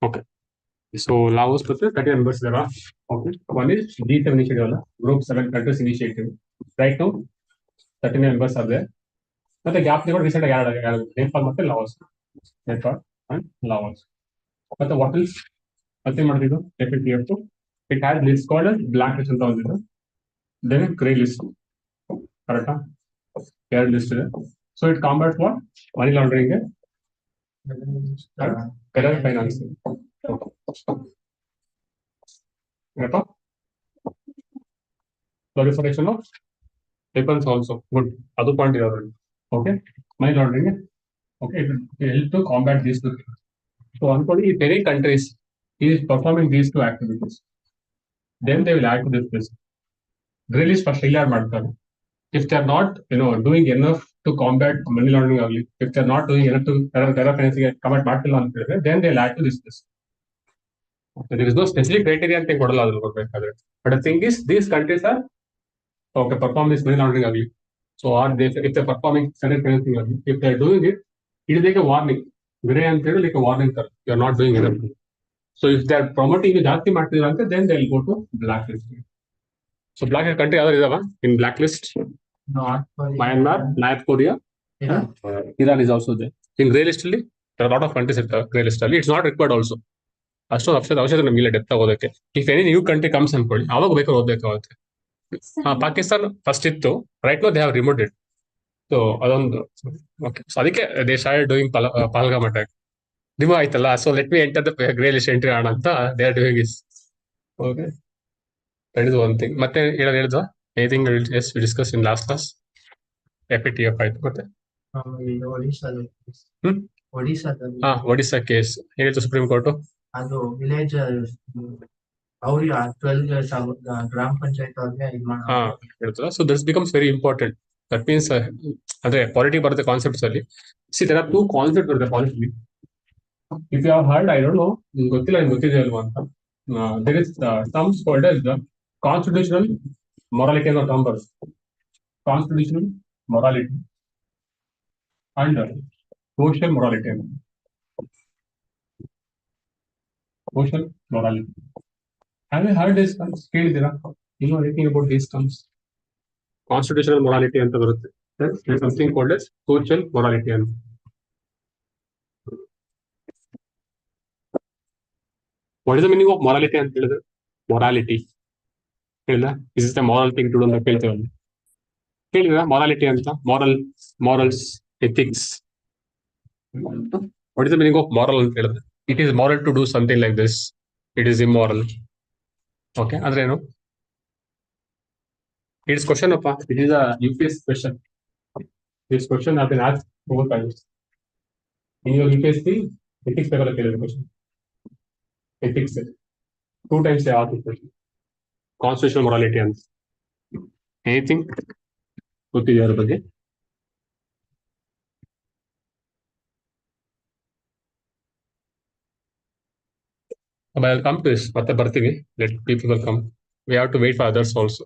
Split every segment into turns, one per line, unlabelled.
Okay. So Laos but 30 members there are. Okay. One is G7 initiative, Group 7 countries initiative. Right now, 30 members are there. But the gap never recent Nepal ಮತ್ತೆ Laos. Nepal and Laos. But what else? Nothing ಮಾಡಿದ್ದು FATF. It has list called as black list ಅಂತ ಒಂದಿದೆ. Then a grey list. Correct? Third list ಇದೆ. So it combats what? Money laundering and terror financing. Correct? Proliferation of weapons also. Good. Other point is already. Okay. Money laundering. Okay. It will help to combat these two things. So, if any countries is performing these two activities, then they will add to this list. Drill is first failure ಮಾಡ್ತಾರೆ. If they are not, doing enough to combat money laundering early, if they are not doing enough to terror financing combat ಮಾಡ್ತಿಲ್ಲ ಅಂತ ಹೇಳಿದ್ರೆ, then they will add to this list. Okay, there is no specific criteria ಅಂತ ಕೊಡಲ್ಲ ಅದ್ರ ಕೊಡ್ಬೇಕಾದ್ರೆ. But the thing is, these countries are okay perform this money laundering early. So, if they're performing terror financing early, if they're doing it, it is like a warning. Gray ಅಂತ ಹೇಳಿ like a warning ತರ. You are not doing enough. So if they are promoting ಜಾಸ್ತಿ ಮಾಡ್ತಿದ್ರು ಅಂತ, then they will go to blacklist. So blacklist country ಯಾವ್ದಾರು ಇದಾವ in blacklist? Myanmar, North Korea, Iran is also there. In grey list ಅಲ್ಲಿ there are a lot of countries ಇರ್ತಾರೆ grey list ಅಲ್ಲಿ. It's not required also. ಅಷ್ಟೊಂದು ಅವಶ್ಯಕತೆ ನಮಗಿಲ್ಲ depth ಓದಕ್ಕೆ. If any new country comes ಅನ್ಕೊಳ್ಳಿ, ಅವಾಗ ಬೇಕಾದ್ರೆ ಓದಬೇಕಾಗುತ್ತೆ. ಪಾಕಿಸ್ತಾನ್ ಫಸ್ಟ್ ಇತ್ತು, right now they have removed it. So ಅದೊಂದು ಓಕೆ. ಸೊ ಅದಕ್ಕೆ they started doing Pahalgam attack. Remove ಆಯ್ತಲ್ಲ, so let me enter the grey list entry ಆಣ ಅಂತ they are doing is. Okay, that is one thing. ಮತ್ತೆ ಹೇಳಿದ್ವಾ anything as we discuss in last class? FATF ಆಯ್ತು. ಮತ್ತೆ Odisha case ಹೇಳಿತ್ತು Supreme Court.
ಅದು village ಅವ್ರಿಗೆ 12 ಗ್ರಾಮ ಪಂಚಾಯತ್ ಅವ್ರಿಗೆ
ಹೇಳ್ತದ. So this becomes very important. That means ಅದೇ ಪಾಲಿಟಿ ಬರುತ್ತೆ ಕಾನ್ಸೆಪ್ಟ್ಸ್ ಅಲ್ಲಿ. See there are two concept ಬರುತ್ತೆ polity. If you have heard, I don't know, ಗೊತ್ತಿಲ್ಲ ಗೊತ್ತಿದೆ ಅಲ್ವಾ ಅಂತ. There is terms called as the constitutional morality and numbers. Constitutional morality and social morality. Social morality. Have you heard this terms? ಕೇಳಿದ್ದೀರಾ? You know anything about these terms? Constitutional morality ಅಂತ ಬರುತ್ತೆ. There is something called as social morality ಅಂತ. What is the meaning of morality ಅಂತ ಹೇಳಿದ್ರೆ? Morality ಹೇಳಿಲ್ಲ, this is the moral thing to do ಅಂತ ಕೇಳ್ತೇವಲ್ಲ, ಕೇಳಿದ್ರ morality ಅಂತ? Morals, ethics. What is the meaning of moral ಅಂತ ಹೇಳಿದ್ರೆ? It is moral to do something like this. It is immoral. Okay, ಅಂದ್ರೆ ಏನು? It is question ಅಪ್ಪ. It is a UPSC question. This question have been asked 4 times. In your UPSC ethics paper ಕೇಳಿದ question. Ethics 2 times they asked this question. Constitutional morality ಅಂತ. Anything ಗೊತ್ತಿದೆಯಾ ಅದ್ರ ಬಗ್ಗೆ? I'll come to this. ಮತ್ತೆ ಬರ್ತೀವಿ. Let people come. We have to wait for others also.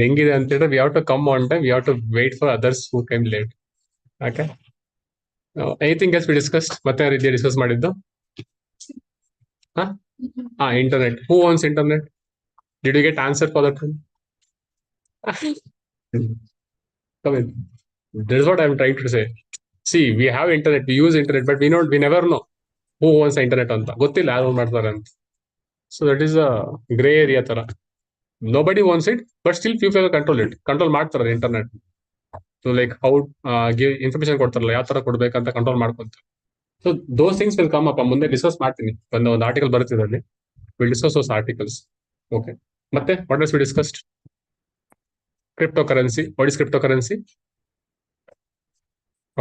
ಹೆಂಗಿದೆ ಅಂತ ಹೇಳಿದ್ರೆ we have to come on time. We have to wait for others who came late. Okay. Anything else we discussed? ಮತ್ತೆ ರೀತಿ discuss ಮಾಡಿದ್ದು? Internet. Who owns internet? Did you get answer for that one? Come in. That is what I'm trying to say. See, we have internet, we use internet, but we never know who owns the internet ಅಂತ. ಗೊತ್ತಿಲ್ಲ ಯಾರು ಮಾಡ್ತಾರೆ ಅಂತ. So that is a gray area ತರ. Nobody wants it, but still few people control it. Control ಮಾಡ್ತಾರೆ internet. So like how give information ಕೊಡ್ತಾರಲ್ಲ, ಯಾವ ತರ ಕೊಡ್ಬೇಕಂತ ಕಂಟ್ರೋಲ್ ಮಾಡ್ಕೊಂತಾರೆ. So those things will come up. ಮುಂದೆ ಡಿಸ್ಕಸ್ ಮಾಡ್ತೀನಿ. ಒಂದು ಆರ್ಟಿಕಲ್ ಬರುತ್ತೆ ಅಲ್ಲಿ. We'll discuss those articles. Okay. ಮತ್ತೆ what else we discussed? Cryptocurrency. What is cryptocurrency?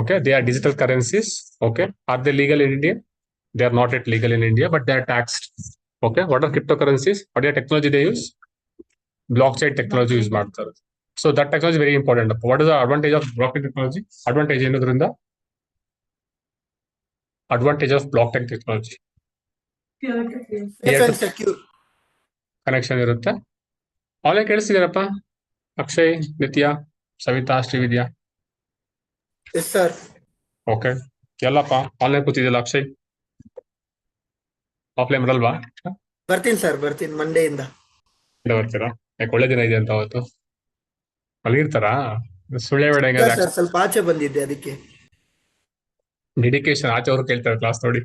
Okay, they are digital currencies. Okay, are they legal in India? They are not yet legal in India, but they are taxed. Okay, what are cryptocurrencies? What are technology they use? Blockchain technology use ಮಾಡ್ತಾರೆ. So that technology is very important. What is the advantage of blockchain technology? Advantage ಏನೋದ್ರಿಂದ? Advantage of blockchain technology. Connection ಇರುತ್ತೆ. Online ಕೇಳಿಸ್ತಿದ್ದೀರಪ್ಪ? Akshay, Nitya, Savitha, Shrividya.
Yes sir.
Okay, ಎಲ್ಲಪ್ಪ online ಕೂತಿದ್ಯಲ್ಲ Akshay? Offline ಬರಲ್ವಾ?
ಬರ್ತೀನಿ sir, ಬರ್ತೀನಿ ಮಂಡೆಯಿಂದ.
ಬರ್ತೀರಾ? ಯಾಕೆ ಒಳ್ಳೆ ದಿನ ಇದೆ ಅಂತ ಅವತ್ತು ಮಲಗಿರ್ತಾರಾ? ಸುಳ್ಳೆ ಬೇಡ
ಇಲ್ಲ
ಹೆಂಗಾದ್ರೆ.
ಸರ್, ಸ್ವಲ್ಪ ಆಚೆ ಬಂದಿದ್ದೆ ಅದಕ್ಕೆ.
ಡೆಡಿಕೇಶನ್ ಆಚೆ ಅವ್ರು ಕೇಳ್ತಾರೆ ಕ್ಲಾಸ್ ನೋಡಿ.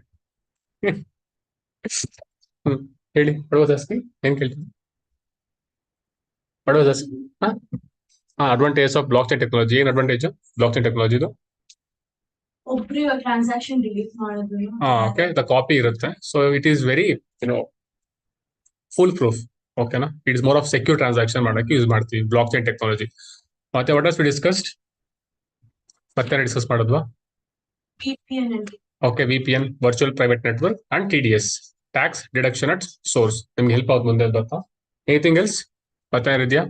ಹ್ಮ್. ಹೇಳಿ ಪಡೋದಸ್ತಿ ಏನ್ ಕೇಳ್ತೀವಿ? ಪಡೋದಸ್ತಿ advantage of blockchain technology. ಏನ್ ಅಡ್ವಾಂಟೇಜ್ ಬ್ಲಾಕ್ ಚೈನ್ ಟೆಕ್ನಾಲಜಿದು?
ಒಬ್ರು ಟ್ರಾನ್ಸಾಕ್ಷನ್ ಡಿಲೀಟ್ ಮಾಡಿದ್ರು.
ಓಕೆ, ದ ಕಾಪಿ ಇರುತ್ತೆ. So it is very foolproof. ಓಕೆನಾ? It is more of secure transaction ಮಾಡಕ್ಕೆ ಯೂಸ್ ಮಾಡ್ತೀವಿ ಬ್ಲಾಕ್ ಚೈನ್ ಟೆಕ್ನಾಲಜಿ. ಮತ್ತೆ ವಾಟ್ ಆಸ್ ವಿ ಡಿಸ್ಕಸ್ಡ್? ಮತ್ತೆ ಡಿಸ್ಕಸ್ ಮಾಡಿದ್ವಾ?
VPN ಅಲ್ಲಿ.
Okay, VPN, virtual private network, and TDS, tax deduction at source. ನಿಮ್ಗೆ help ಆಗುತ್ತೆ ಮುಂದೆ ಗೊತ್ತಾ? ಎನಿಥಿಂಗ್ ಎಲ್ಸ್ ಮತ್ತೆ ಇದೆಯಾ?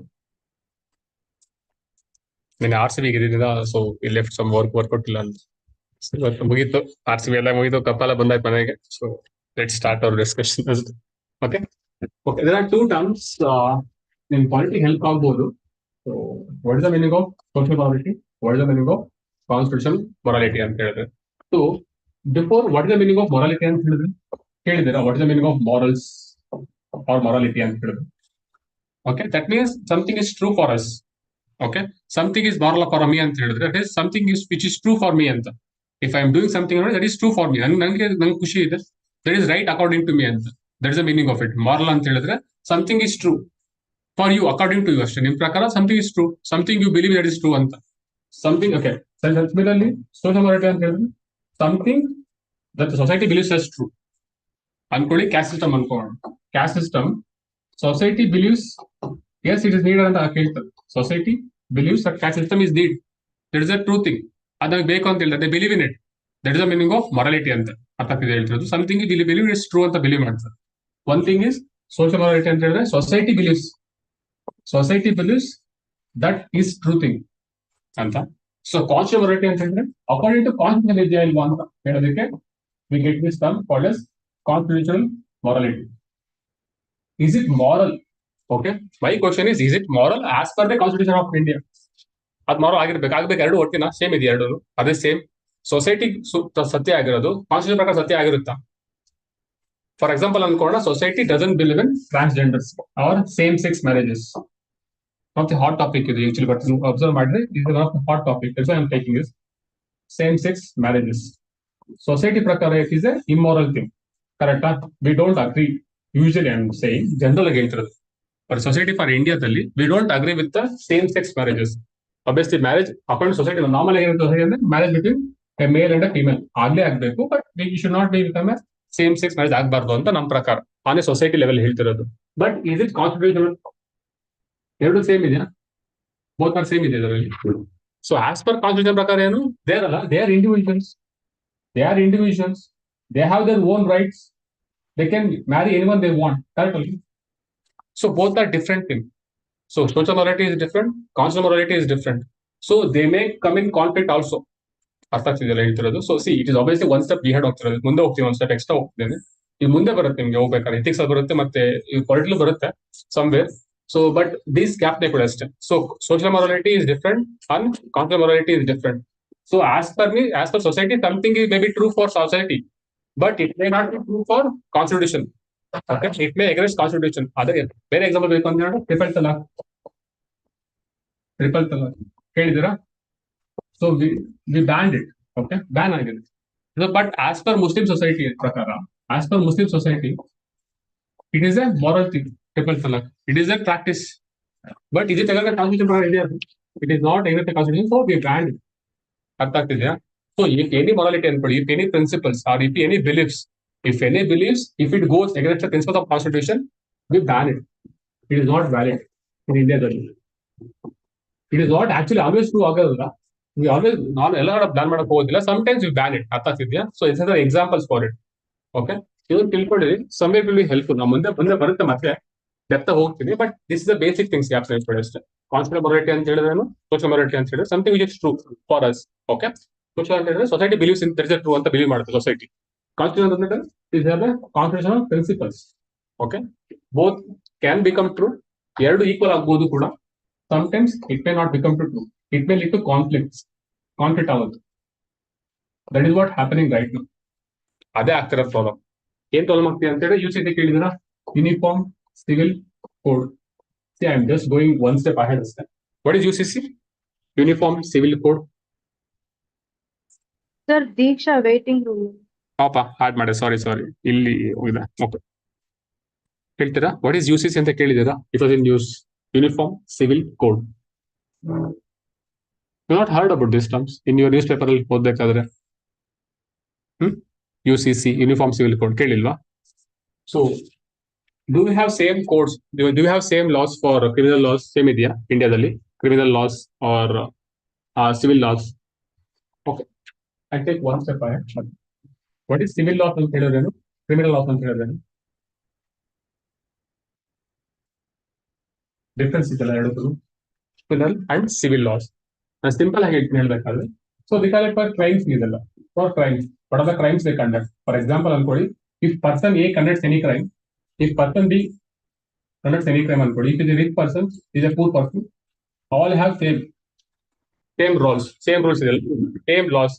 ನೀನು RCB ಇದ್ದಿದ್ದ, ಸೊ ಈ ಲೆಫ್ಟ್ ಸಮ್ ವರ್ಕೌಟ್ ಇಲ್ಲ ಅಂತ. ಇವತ್ತು ಮುಗೀತು, RCB ಎಲ್ಲ ಮುಗೀತು, ಕಪ್ಪಾಲ ಬಂದಾಯ್ತು ಮನೆಗೆ. So let start our discussion. Okay okay, there are two terms ನಿಮ್ ಪಾಲಿಟಿ ಹೆಲ್ಪ್ ಆಗ್ಬೋದು. So what is the meaning of social morality, what is the meaning of constitution morality ಅಂತ ಹೇಳಿದ್ರೆ. So before what is the meaning of morality ಅಂತ ಹೇಳಿದ್ರೆ ಕೇಳಿದಿರಾ? What is the meaning of morals or morality ಅಂತ ಹೇಳಿದ್ರೆ? Okay, that means something is true for us. Okay, something is moral for me ಅಂತ ಹೇಳಿದ್ರೆ that is something is which is true for me ಅಂತ. If I am doing something that is true for me, ನಂಗೆ ಖುಷಿ ಇದೆ, that is right according to me ಅಂತ. That is the meaning of it. Moral ಅಂತ ಹೇಳಿದ್ರೆ something is true for you according to you ಅಷ್ಟೇ. ನಿಮ್ ಪ್ರಕಾರ something is true, something you believe that is true ಅಂತ. Something okay. Similarly social morality ಅಂತ ಹೇಳಿದ್ರೆ something that society believes as true. ಅನ್ಕೊಳ್ಳಿ caste system ಅನ್ಕೊಳ್ಳೋಣ. Caste system society believes as it is need ಅಂತ ಹೇಳ್ತಾರೆ. Society believes that caste system is need, that is a true thing. ಅದಾಗ ಬೇಕು ಅಂತ ಹೇಳಿದ್ರೆ they believe in it. That is the meaning of morality ಅಂತ. ಅರ್ಥ ಹೇಳ್ತಿರೋದು ಸಮಥಿಂಗ್ ಬಿಲೀವ್ ಇಸ್ ಟ್ರೂ ಅಂತ ಬಿಲೀವ್ ಮಾಡ್ತಾರೆ. One thing is social morality ಅಂತ ಹೇಳಿದ್ರೆ society believes that is true thing ಅಂತ. ಸೊ ಕಾನ್ಸ್ಟಿಟ್ಯೂಷನ್ ಮೊರಾಲಿಟಿ ಅಂತ ಹೇಳಿದ್ರೆ ಅಕಾರ್ಡಿಂಗ್ ಟು ಕಾನ್ಸ್ಟಿಟ್ಯೂಷನ್ ಇದೆಯಾ ಇಲ್ವಾ ಅಂತ ಹೇಳೋದಕ್ಕೆ we get this term called as constitutional morality. Is it moral? Okay, my question is it moral as per the Constitution of India? ಅದು ಮಾರೋ ಆಗ್ಬೇಕು ಎರಡು ಒಟ್ಟಿನ ಸೇಮ್ ಇದೆ, ಎರಡು ಅದೇ ಸೇಮ್. ಸೊಸೈಟಿ ಸತ್ಯ ಆಗಿರೋದು ಕಾನ್ಸ್ಟಿಟ್ಯೂಷನ್ ಪ್ರಕಾರ ಸತ್ಯ ಆಗಿರುತ್ತಾ? ಫಾರ್ ಎಕ್ಸಾಂಪಲ್ ಅನ್ಕೊಳ್ಳೋಣ, society doesn't believe in transgenders or same sex marriages. ಮತ್ತೆ ಹಾಟ್ ಟಾಪಿಕ್ ಇದು ಆಕ್ಚುಲಿ, ಬಟ್ ಅಬ್ಸರ್ವ್ ಮಾಡಿದ್ರೆ ಇದು hot topic. I am taking is same sex marriages. Society ಪ್ರಕಾರ it is a immoral thing. ಕರೆಕ್ಟಾ? We don't agree. Usually I am saying, general ಆಗಿ ಹೇಳ್ತಿರೋದು. But society for ಇಂಡಿಯಾದಲ್ಲಿ we don't agree with the same sex marriages. obviously marriage according society normal ಆಗಿರೋ society ಅಂದ್ರೆ marriage between A male and A female ಆಗ್ಲೇ ಆಗ್ಬೇಕು. But we should not be become A same sex marriage ಆಗಬಾರ್ದು ಅಂತ ನಮ್ಮ ಪ್ರಕಾರ ಆನೆ society level ಹೇಳ್ತಿರೋದು. But is it constitution? ಎರಡು ಸೇಮ್ ಇದೆಯಾ? ಬೋತ್ ಆರ್ ಸೇಮ್ ಇದೆ ಇದರಲ್ಲಿ. ಸೊ ಆಸ್ ಪರ್ ಕಾನ್ಸ್ಟಿಟ್ಯೂಷನ್ ಪ್ರಕಾರ ಏನು ದೇರ್ ಅಲ್ಲ, they are individuals. They have their own rights. They can marry anyone they want. Correct? So both are different things. So social morality is different, constitutional morality is different. So they may come in conflict also. ಅರ್ಥ ಆಗ್ತಿದೆಯಲ್ಲ ಹೇಳ್ತಿರೋದು? So see it is obviously one step behind ಹೋಗ್ತಿರೋದು. ಮುಂದೆ ಹೋಗ್ತೀವಿ, one step extra ಹೋಗ್ತಿದ್ದೇನೆ. ಇದು ಮುಂದೆ ಬರುತ್ತೆ ನಿಮ್ಗೆ ಹೋಗ್ಬೇಕಾದ್ರೆ. ಎಥಿಕ್ಸ್ ಅಲ್ಲಿ ಬರುತ್ತೆ, ಮತ್ತೆ ಪೊಲಿಟಿಕಲ್ ಬರುತ್ತೆ somewhere. So but these gap ನೇ ಕೂಡ ಅಷ್ಟೇ. So social morality is different and constitutional morality is different. So as per society something may be true for society, but it may not be true for constitution. It may against constitution. ಅದೇ ಬೇರೆ example ಬೇಕು ಅಂತ ಹೇಳಿ triple talaq ಹೇಳಿದಿರಾ? So we banned it. Okay, ban ಆಗಿದೆ. But as per Muslim society ಪ್ರಕಾರ, as per Muslim society it is a moral thing. Triple talaq it is a practice. But ಇದು ತೆಗೆದ ಕಾನ್ಸ್ಟಿಟ್ಯೂಷನ್ ಪ್ರಕಾರ ಇದೆ, it is not agree constitution. So we banned it. ಅರ್ಥ ಆಗ್ತಿದೆಯಾ? So if any morality ಅನ್ಕೊಳ್ಳಿ, if any principles or if any beliefs, if any believes, if it goes against the principles of constitution, we ban it. It is not valid in India. It is not actually always true ಆಗಲ್ಲ. We always not ಎಲ್ಲ ban ಮಾಡಕ್ ಹೋಗೋದಿಲ್ಲ. sometimes we ban it. ಅರ್ಥ ಆಗ್ತಿದ್ಯಾ? So it's are examples for it. Okay, ಇದು ತಿಳ್ಕೊಳ್ಳಿ. somewhere will be helpful. ನಾವು ಮುಂದೆ ಬರುತ್ತೆ, ಮತ್ತೆ ಡೆಪ್ತ್ ಹೋಗ್ತೀನಿ. But this is the basic things ಯಾಕೆ ತಿಳ್ಕೊಳ್ಳಿ ಅಷ್ಟೇ. ಕಾನ್ಸ್ಟಿಟ್ಯೂಷನಲ್ ಮೊರಾಲಿಟಿ ಅಂತ ಹೇಳಿದ್ರೆ, ಸೋಷಿಯಲ್ ಮೊರಾಲಿಟಿ ಅಂತ ಹೇಳಿದ್ರೆ something which is true for us. Okay, social ಅಂತ ಹೇಳಿದ್ರೆ society believes in that is true ಅಂತ ಬಿಲೀವ್ ಮಾಡುತ್ತೆ society. Constitutional is the constitutional principles. Okay, both can become true. ಎರಡು ಈಕ್ವಲ್ ಆಗ್ಬೋದು ಕೂಡ. Sometimes it may not become true. It may lead to conflict ಆಗೋದು. That is what happening right now. ಅದೇ ಆಗ್ತಿರೋ problem. ಏನ್ problem ಆಗ್ತಿದೆ ಅಂತ ಹೇಳಿ UCC ಕೇಳಿದಿರ uniform civil code. See, I am just going one step ahead. What is UCC? Uniform Civil Code.
Sir, Deeksha waiting room.
ಪಾಪ ಹಾಡ್ ಮಾಡಿ ಸಾರಿ ಇಲ್ಲಿ ಹೋಗಿದೆ. ಓಕೆ, ಹೇಳ್ತೀರಾ ವಾಟ್ ಈಸ್ UCC ಅಂತ ಕೇಳಿದ್ದೀರಾ? It was in news. Uniform civil code. You not heard about this terms in your newspaper ಅಲ್ಲಿ ಓದ್ಬೇಕಾದ್ರೆ? UCC ಯೂನಿಫಾರ್ಮ್ ಸಿವಿಲ್ ಕೋಡ್ ಕೇಳಿಲ್ವಾ? So do we have same codes? Do we have same laws for criminal laws? Same ಇದೆಯಾ ಇಂಡಿಯಾದಲ್ಲಿ criminal laws or civil laws? Okay, I take one step ahead. What is civil laws ಅಂತ ಹೇಳಿದ್ರೇನು, criminal laws ಅಂತ ಹೇಳಿದ್ರೇನು? Difference ಇದೆಲ್ಲ ಎರಡು, criminal and civil laws. ನಾನು simple ಆಗಿ ಹೇಳ್ಬೇಕಾದ್ರೆ, so the call it for crimes ಇದೆಲ್ಲ. For crimes, what are the crimes they conduct? For example ಅನ್ಕೊಳ್ಳಿ, if person A conducts any crime, if person B conducts any crime ಅನ್ಕೊಳ್ಳಿ, if is a rich person, is a poor person, all have same rules ಇದೆ, same laws.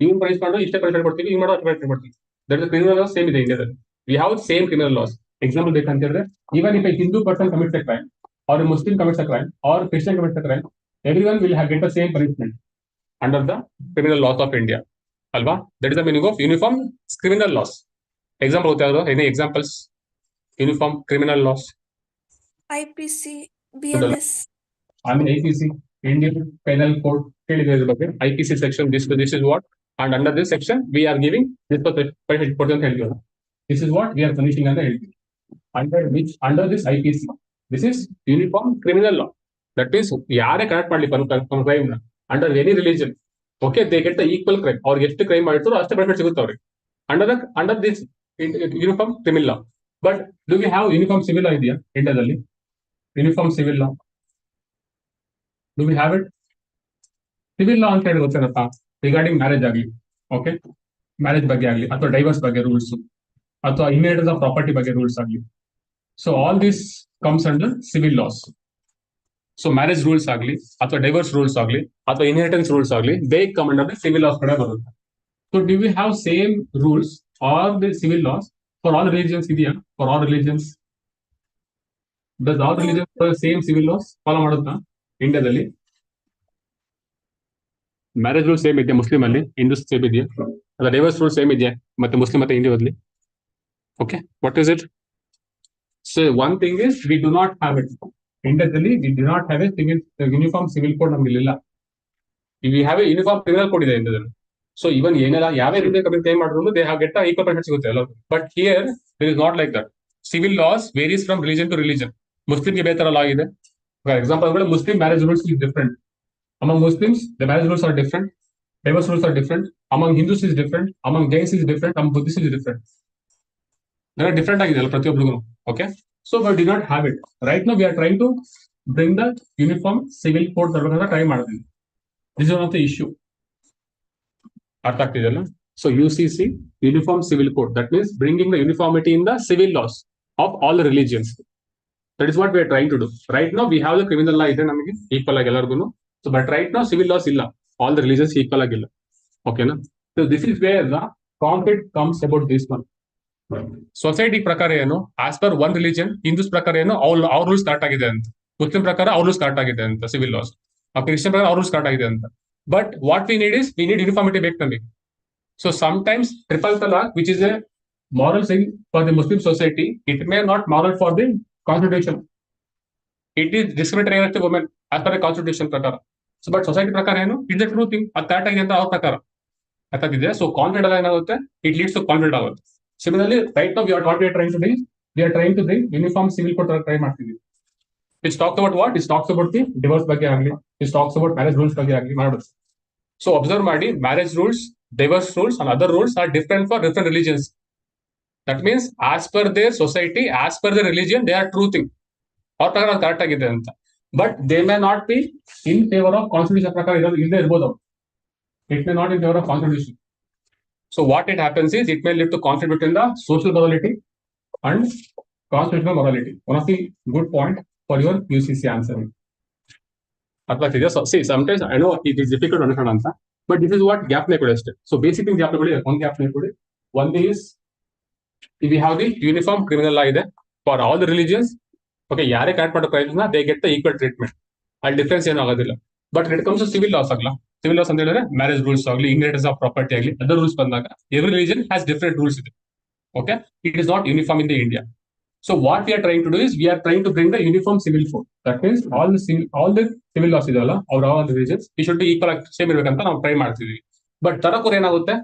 ಇವ್ನು punish ಮಾಡೋ ಇಷ್ಟೇ punishment ಕೊಡ್ತೀವಿ, ಇವ್ನು ಮಾಡೋ punishment ಕೊಡ್ತೀವಿ. That is criminal loss same ಇದೆ ಇಂಡಿಯಾದಲ್ಲಿ. We have same criminal loss. Example ಬೇಕಂತ ಹೇಳಿದ್ರೆ, even if A Hindu person commits A crime, or a Muslim commits a crime, or a Christian commits a crime, everyone will get the same punishment under the criminal laws of India. Alva? That is the meaning of uniform criminal laws. Example hota hai, any examples? Uniform criminal laws.
IPC, BNS.
I mean IPC, Indian Penal Code. IPC section, this is what, and under this section we are giving this percent. This is what we are punishing under LP. Under this IPC, this is uniform criminal law. That means ಯಾರೇ connect ಮಾಡ್ಲಿ crime under any religion, okay, they get the equal crime. ಅವ್ರಿಗೆ ಎಷ್ಟು crime ಮಾಡಿರ್ತಾರೋ ಅಷ್ಟೇ benefit ಸಿಗುತ್ತೆ ಅವ್ರಿಗೆ under this uniform criminal law. But do we have uniform civil ಲಾ ಇದೆಯಾ ಇಂಡಿಯಾದಲ್ಲಿ? Uniform civil law do we have it? Civil ಲಾ ಅಂತ ಹೇಳಿ ಗೊತ್ತೇನಪ್ಪ, regarding marriage ಆಗಲಿ, ಓಕೆ, ಮ್ಯಾರೇಜ್ ಬಗ್ಗೆ ಆಗಲಿ, ಅಥವಾ ಡೈವರ್ಸ್ ಬಗ್ಗೆ ರೂಲ್ಸ್, ಅಥವಾ ಇನ್ಹೆರಿಟೆನ್ಸ್ ಆಫ್ ಪ್ರಾಪರ್ಟಿ ಬಗ್ಗೆ ರೂಲ್ಸ್ ಆಗಲಿ. So all this comes under civil laws. So marriage rules agli, ಅಥವಾ divorce rules agli, ಅಥವಾ inheritance rules agli, they come under the civil laws kade barutte. So do we have same rules or the civil laws for all religions idea? For all religions, does all religions have the same civil laws follow madutta ಇಂಡಿಯಾದಲ್ಲಿ? Marriage rule same ಇದೆಯಾ Muslim ಅಲ್ಲಿ, Hindus same ಇದೆಯಾ? ಅದ divorce rule same ಇದೆಯಾ ಮತ್ತೆ Muslim ಮತ್ತೆ ಹಿಂದೂದಲ್ಲಿ? Okay, what is it? So one thing is we do not have it. Indiaದಲ್ಲಿ we do not have a uniform civil code ನಮ್ಮಲ್ಲಿಲ್ಲ. We have a uniform criminal code ಇದೆ ಇಂಡಿಯಾದಲ್ಲಿ. So even ಏನೆಲ್ಲ ಯಾವೇ ರೀತಿಯ ಕ್ರೈಮ್ ಮಾಡಿದ್ರು they have get equal punishment ಸಿಗುತ್ತೆ ಎಲ್ಲರಿಗೂ. But here there is not like that. Civil laws varies from religion to religion. ಮುಸ್ಲಿಂಗೆ ಬೇರೆ ತರ ಲಾ ಇದೆ. For example, Muslim marriage rules is different. Among Muslims, the marriage rules are different. Divorce rules are different. Among Hindus is different. Among Jains is different. Among Buddhists is different. There are different ಆಗಿದೆ ಅಲ್ಲ ಪ್ರತಿಯೊಬ್ಬರಿಗೂ. Okay, so we do not have it right now. We are trying to bring the uniform civil code ತರಬೇಕಂತ try ಮಾಡ್ತೀವಿ. This is one of the issue. ಅರ್ಥ ಆಗ್ತಿದೆಯಲ್ಲ? So UCC, uniform civil code, that means bringing the uniformity in the civil laws of all the religions. That is what we are trying to do. Right now we have the criminal law ಇದೆ ನಮಗೆ equal ಆಗಿ ಎಲ್ಲರಿಗೂ. So but right now civil laws ಇಲ್ಲ, all the religions equal ಆಗಿಲ್ಲ. Okay na? So this is where the conflict comes about this one. Society ಪ್ರಕಾರ ಏನು, as per one religion, Hindus ಪ್ರಕಾರ ಏನು ಅವ್ರ ರೂಲ್ ಸ್ಟಾರ್ಟ್ ಆಗಿದೆ ಅಂತ, ಮುಸ್ಲಿಂ ಪ್ರಕಾರ ಅವ್ರ ರೂಲ್ ಸ್ಟಾರ್ಟ್ ಆಗಿದೆ ಅಂತ ಸಿವಿಲ್ ಲಾಸ್, ಕ್ರಿಶ್ಚಿಯನ್ ಪ್ರಕಾರ ಅವ್ರ ರೂಲ್ ಸ್ಟಾರ್ಟ್ ಆಗಿದೆ ಅಂತ. But what we need is we need uniformity ಬೇಕು ನಮಗೆ. So sometimes triple talaq which is a moral thing for the Muslim society, it may not moral for the constitution. It is discriminatory against women as per constitution ಪ್ರಕಾರ. So but society ಪ್ರಕಾರ ಏನು, it's a true thing, ಅದು correct ಆಗಿದೆ ಅಂತ ಅವ್ರ ಪ್ರಕಾರ ಆಗ್ತಿದೆ. So conflict ಎಲ್ಲ ಏನಾಗುತ್ತೆ, ಇಟ್ ಲೀಡ್ಸ್ ಟು ಕಾನ್ಫ್ಲಿಕ್ಟ್ ಆಗುತ್ತೆ. Similarly, right now we are trying to bring uniform civil code try ಮಾಡ್ತಿದ್ದೀವಿ. It talks about what? It talks about the divorce ಬಗ್ಗೆ ಆಗಲಿ, it talks about marriage rules ಬಗ್ಗೆ ಆಗಲಿ ಮಾಡೋದು. So observe ಮಾಡಿ, marriage rules, divorce rules and other rules are different for different religions. That means as per their society, as per their religion, they are true thing. ಅವ್ರ ಪ್ರಕಾರ correct ಆಗಿದೆ ಅಂತ. But they may not be in favor of constitution ಪ್ರಕಾರ ಇಲ್ಲದೆ ಇರ್ಬೋದು. It may not in favor of constitution. So what it happens is it may lead to conflict between the social morality and constitutional morality. One of the good point for your UCC answering. So see, sometimes I know it is difficult to understand answer, but this is what gap ne kodeste. So basic things gap ne kodi, one gap ne kodi. One is We have the uniform criminal law ಇದೆ for all the religions. Okay, ಯಾರೇ correct ಮಾಡೋ ಪ್ರಯತ್ನ they get the equal treatment. ಅಲ್ಲಿ difference ಏನು ಆಗೋದಿಲ್ಲ. But it comes to civil laws ಆಗಲ್ಲ. Civil laws ಅಂತ ಹೇಳಿದ್ರೆ ಮ್ಯಾರೇಜ್ ರೂಲ್ಸ್ ಆಗಲಿ, ಇನ್ಹೆರಿಟೆನ್ಸ್ ಆಫ್ ಪ್ರಾಪರ್ಟಿ ಆಗಲಿ, ಅದರ್ ರೂಲ್ಸ್ ಬಂದಾಗ every religion has different rules ಇದೆ. Okay, it is not uniform in the India. So what we are trying to do is we are trying to bring the uniform civil code. That means all the civil laws ಇದೆಲ್ಲ ಅವ್ರ all the regions it should be equal same ಇರಬೇಕಂತ ನಾವು try ಮಾಡ್ತಿದ್ವಿ. But ತರಕೂರ್ ಏನಾಗುತ್ತೆ,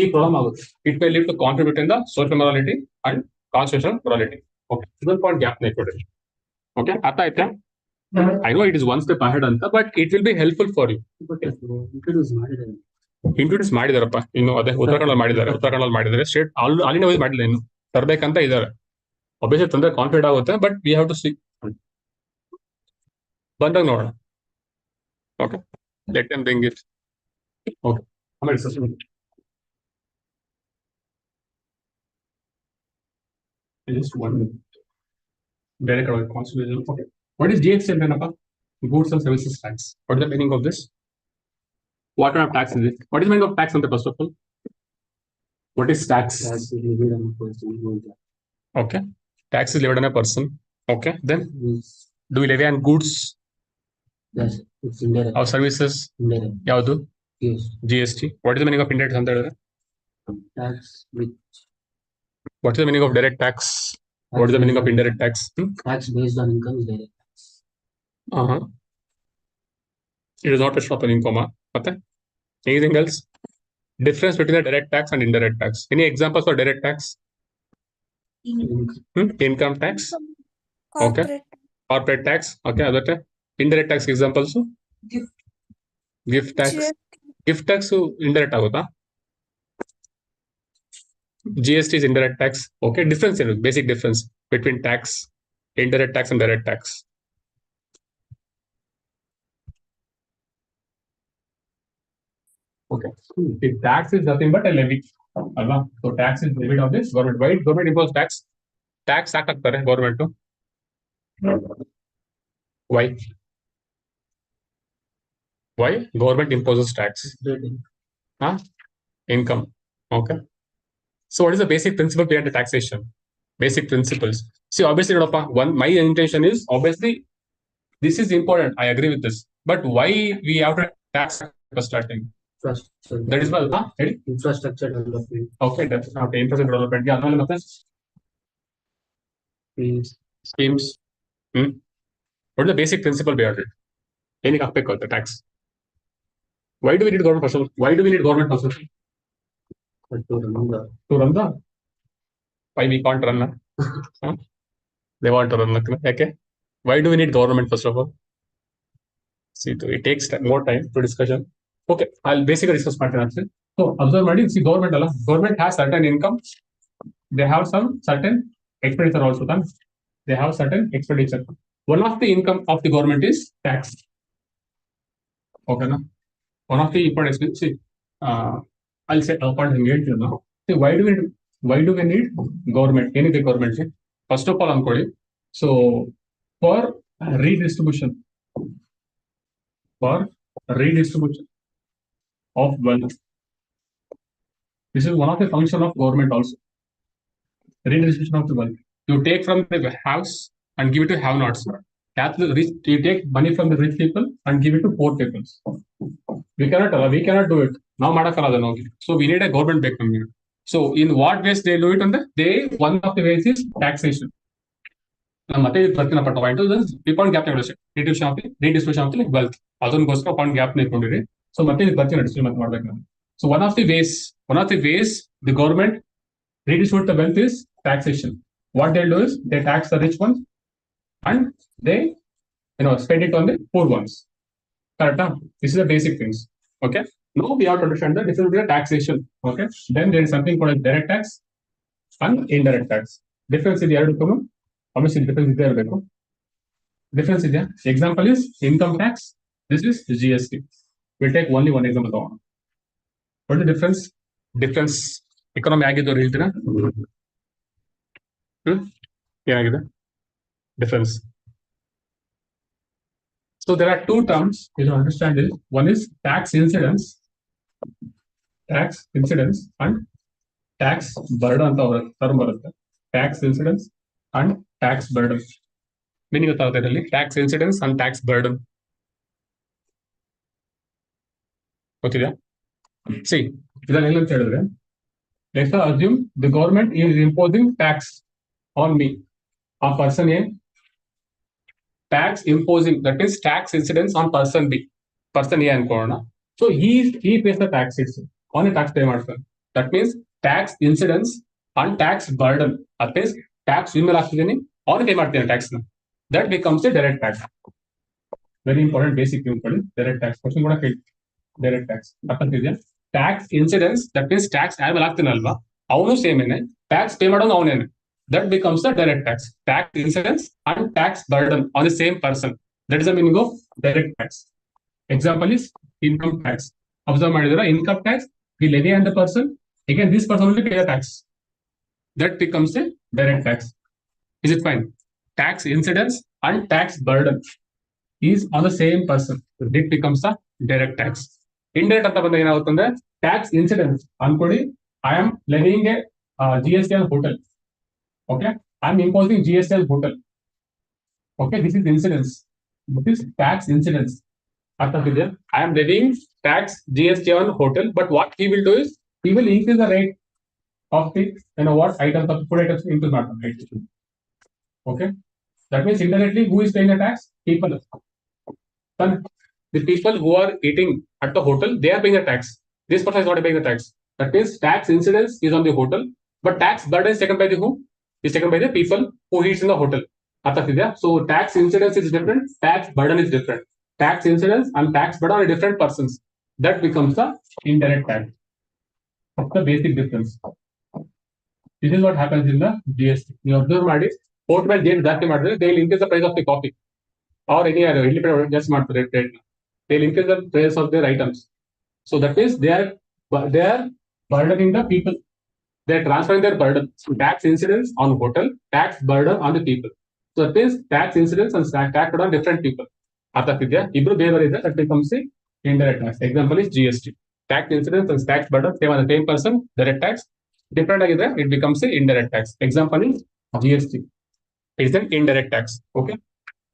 ಈ problem ಆಗುತ್ತೆ. It may lead to contribute in the social morality and constitutional morality. Okay, ಇದೊಂದು point gap ಕೊಡಿ. ಓಕೆ, ಅರ್ಥ ಆಯ್ತಾ? I know it is one step ahead ಅಂತ, but it will be helpful for you. Introduce ಮಾಡಿದಾರಪ್ಪ, ಇನ್ನು ಅದೇ ಉತ್ತರಾಖಂಡಲ್ಲಿ ಮಾಡಿದ್ದಾರೆ state all India wise ಮಾಡಿಲ್ಲ, ಇನ್ನು ತರಬೇಕಂತ ಇದ್ದಾರೆ. ಒಬ್ಬಿಯಸ್ಲಿ ತಂದ್ರೆ ಕಾನ್ಫಿಡೆಂಟ್ ಆಗುತ್ತೆ, but we have to see ಬಂದಾಗ ನೋಡೋಣ. Okay, let them bring it. Okay, ಆಮೇಲೆ just one direct or constitution. Okay, what is GST ಏನಪ್ಪ? Goods and services tax. What is the meaning of this? What kind of tax is it? What is the meaning of tax on the first of all? What is tax? Okay, tax is levied on a person. Okay, then do we levy on goods?
Yes, it's indirect.
Or services?
Indirect.
ಯಾವುದು?
Yes.
GST. What is the meaning of indirect ಅಂತ ಹೇಳಿದ್ರೆ?
Tax with
What is the meaning of direct tax? What is the meaning of indirect tax?
tax based on income is direct tax.
It is not a shop on income. Okay. Anything else? Difference between the direct tax and indirect tax. Any examples for direct tax? Income tax. Okay.
Corporate.
Corporate tax. Okay. Other indirect tax examples. Gift tax.
GST.
Gift tax indirect ಆಗುತ್ತಾ? GST is indirect tax. Okay, difference ಏನು? Basic difference between tax, indirect tax and direct tax. Okay, the tax is nothing but a levy. ಅಲ್ವಾ? So tax is levied on this government. Why government impose tax? Tax ಹಾಕ್ತಾರೆ government. Why? Why government imposes tax? Income. Okay. So what is the basic principle behind the taxation? Basic principles. See, obviously, my intention is obviously this is important. I agree with this. But why we have to tax for starting? That is why.
Infrastructure development.
Okay, that's okay. Infrastructure development. Yeah, schemes. What is the basic principle behind it? Any the tax. Why do we need government first of all? Why do we need government first of all? To run the why we can't run? They want to run. Okay. Why do we need government first of all? See, it takes more time to discussion. Okay, I'll basically discuss my answer. So observe, see, government has certain income. They have some certain expenditure also. They have certain expenditure. One of the income of the government is tax. Okay, no? One of the important expenses. See, I'll say upon engagement now. See, why do we need government? Any the government? First of all, so for redistribution of wealth. This is one of the function of government also. Redistribution of the wealth. You take from the house and give it to have-nots. You take money from the rich people and give it to poor people. We cannot do it. Now, so we need a government back from here. So, in what ways they do it? One of the ways is taxation. Point gap redistribution of the wealth. Point gap. So, so one of the ways the government redistribute the wealth is taxation. What they'll do is they tax the rich ones and they spend it on the poor ones. Correct? This is the basic things. Okay. Now we have to understand that this is the taxation. Okay. Then there is something called direct tax and indirect tax. Difference is there. Obviously, difference is there. Difference is there. Example is income tax. This is GST. We'll take only one example. What is the difference? Difference. Economy ಆಗಿದ್ದು ಹೇಳ್ತೀರಾ? ಏನಾಗಿದೆ? Difference. So there are two terms you should understand it. One is tax incidence and tax burden ಅಂತ term ಬರುತ್ತೆ. Tax incidence and tax burden meaning ಗೊತ್ತಾಗುತ್ತೆ ಇದರಲ್ಲಿ. Tax incidence and tax burden ಗೊತ್ತಿದೆಯಾ? See ಇದರಲ್ಲಿ ಏನಂತ ಹೇಳಿದ್ರೆ, let's assume the government is imposing tax on me. ಆ person ಏನ್ tax imposing, that means tax incidence on person B, person A ಅನ್ಕೊಳ್ಳೋಣ. So he pays the tax itself, ಅವನೇ tax pay ಮಾಡ್ತಾನೆ. That means tax incidence and tax burden, it means tax ಇಮೇಲ್ ಹಾಕ್ತಿದ್ದೀನಿ, ಅವನೇ pay ಮಾಡ್ತಾನೆ tax ನ. That becomes a direct tax. Very important basic ತಿಳ್ಕೊಳ್ಳಿ. Direct tax question ಕೂಡ ಕೇಳಿ. ಡೈರೆಕ್ಟ್ ಟ್ಯಾಕ್ಸ್ ಅರ್ಥಿದೆಯಾ? Tax incidence, that means tax ಆಮೇಲೆ ಹಾಕ್ತೀನಲ್ವಾ, ಅವನು ಸೇಮ್ ಏನೆ, ಟ್ಯಾಕ್ಸ್ ಪೇ ಮಾಡೋನು ಅವನೇನೆ. That becomes the direct tax. Tax incidence and tax burden on the same person. That is the meaning of direct tax. Example is income tax. Observe ಮಾಡಿದ್ರೆ income tax, we levy on the person, again this person only pay the tax. That becomes a direct tax. Is it fine? Tax incidence and tax burden is on the same person. That becomes the direct tax. Indirect ಅಂತ ಬಂದಾಗ ಏನಾಗುತ್ತಂದ್ರೆ, tax incidence ಅನ್ಕೊಳ್ಳಿ, I am levying a GST on hotel. Okay, I'm imposing GST on hotel. Okay, this is incidence. This is tax incidence. I am levying tax GST on hotel, but what he will do is he will increase the rate of the what items of food items into the market. Okay, that means indirectly who is paying the tax? People. Then the people who are eating at the hotel, they are paying the tax. This person is not paying the tax. That means tax incidence is on the hotel, but tax burden is taken by the who? Is taken by the people who eats in the hotel. So tax incidence is different, tax burden is different. Tax incidence and tax burden are different persons. That becomes the indirect tax. That's the basic difference. This is what happens in the GST. You observe ಮಾಡಿ, court ಮೇಲೆ ಜೇನು ಜಾಸ್ತಿ ಮಾಡಿದ್ರೆ they will increase the price of the coffee or any other independent just ಮಾಡ್ತಾರೆ rate. They will increase the price of their items. So that means they are burdening the people. They are transferring their burden. So tax incidence on hotel, tax burden on the people. So that means tax incidence and tax burden on different people. ಅರ್ಥಾಗ್ತಿದ್ಯಾ? ಇಬ್ರು ಬೇರೆ ಇದೆ, that becomes the indirect tax. Example is GST. Tax incidence and tax burden same on the same person, direct tax. Different ಆಗಿದೆ, it becomes the indirect tax. Example is GST. It's an indirect tax. Okay.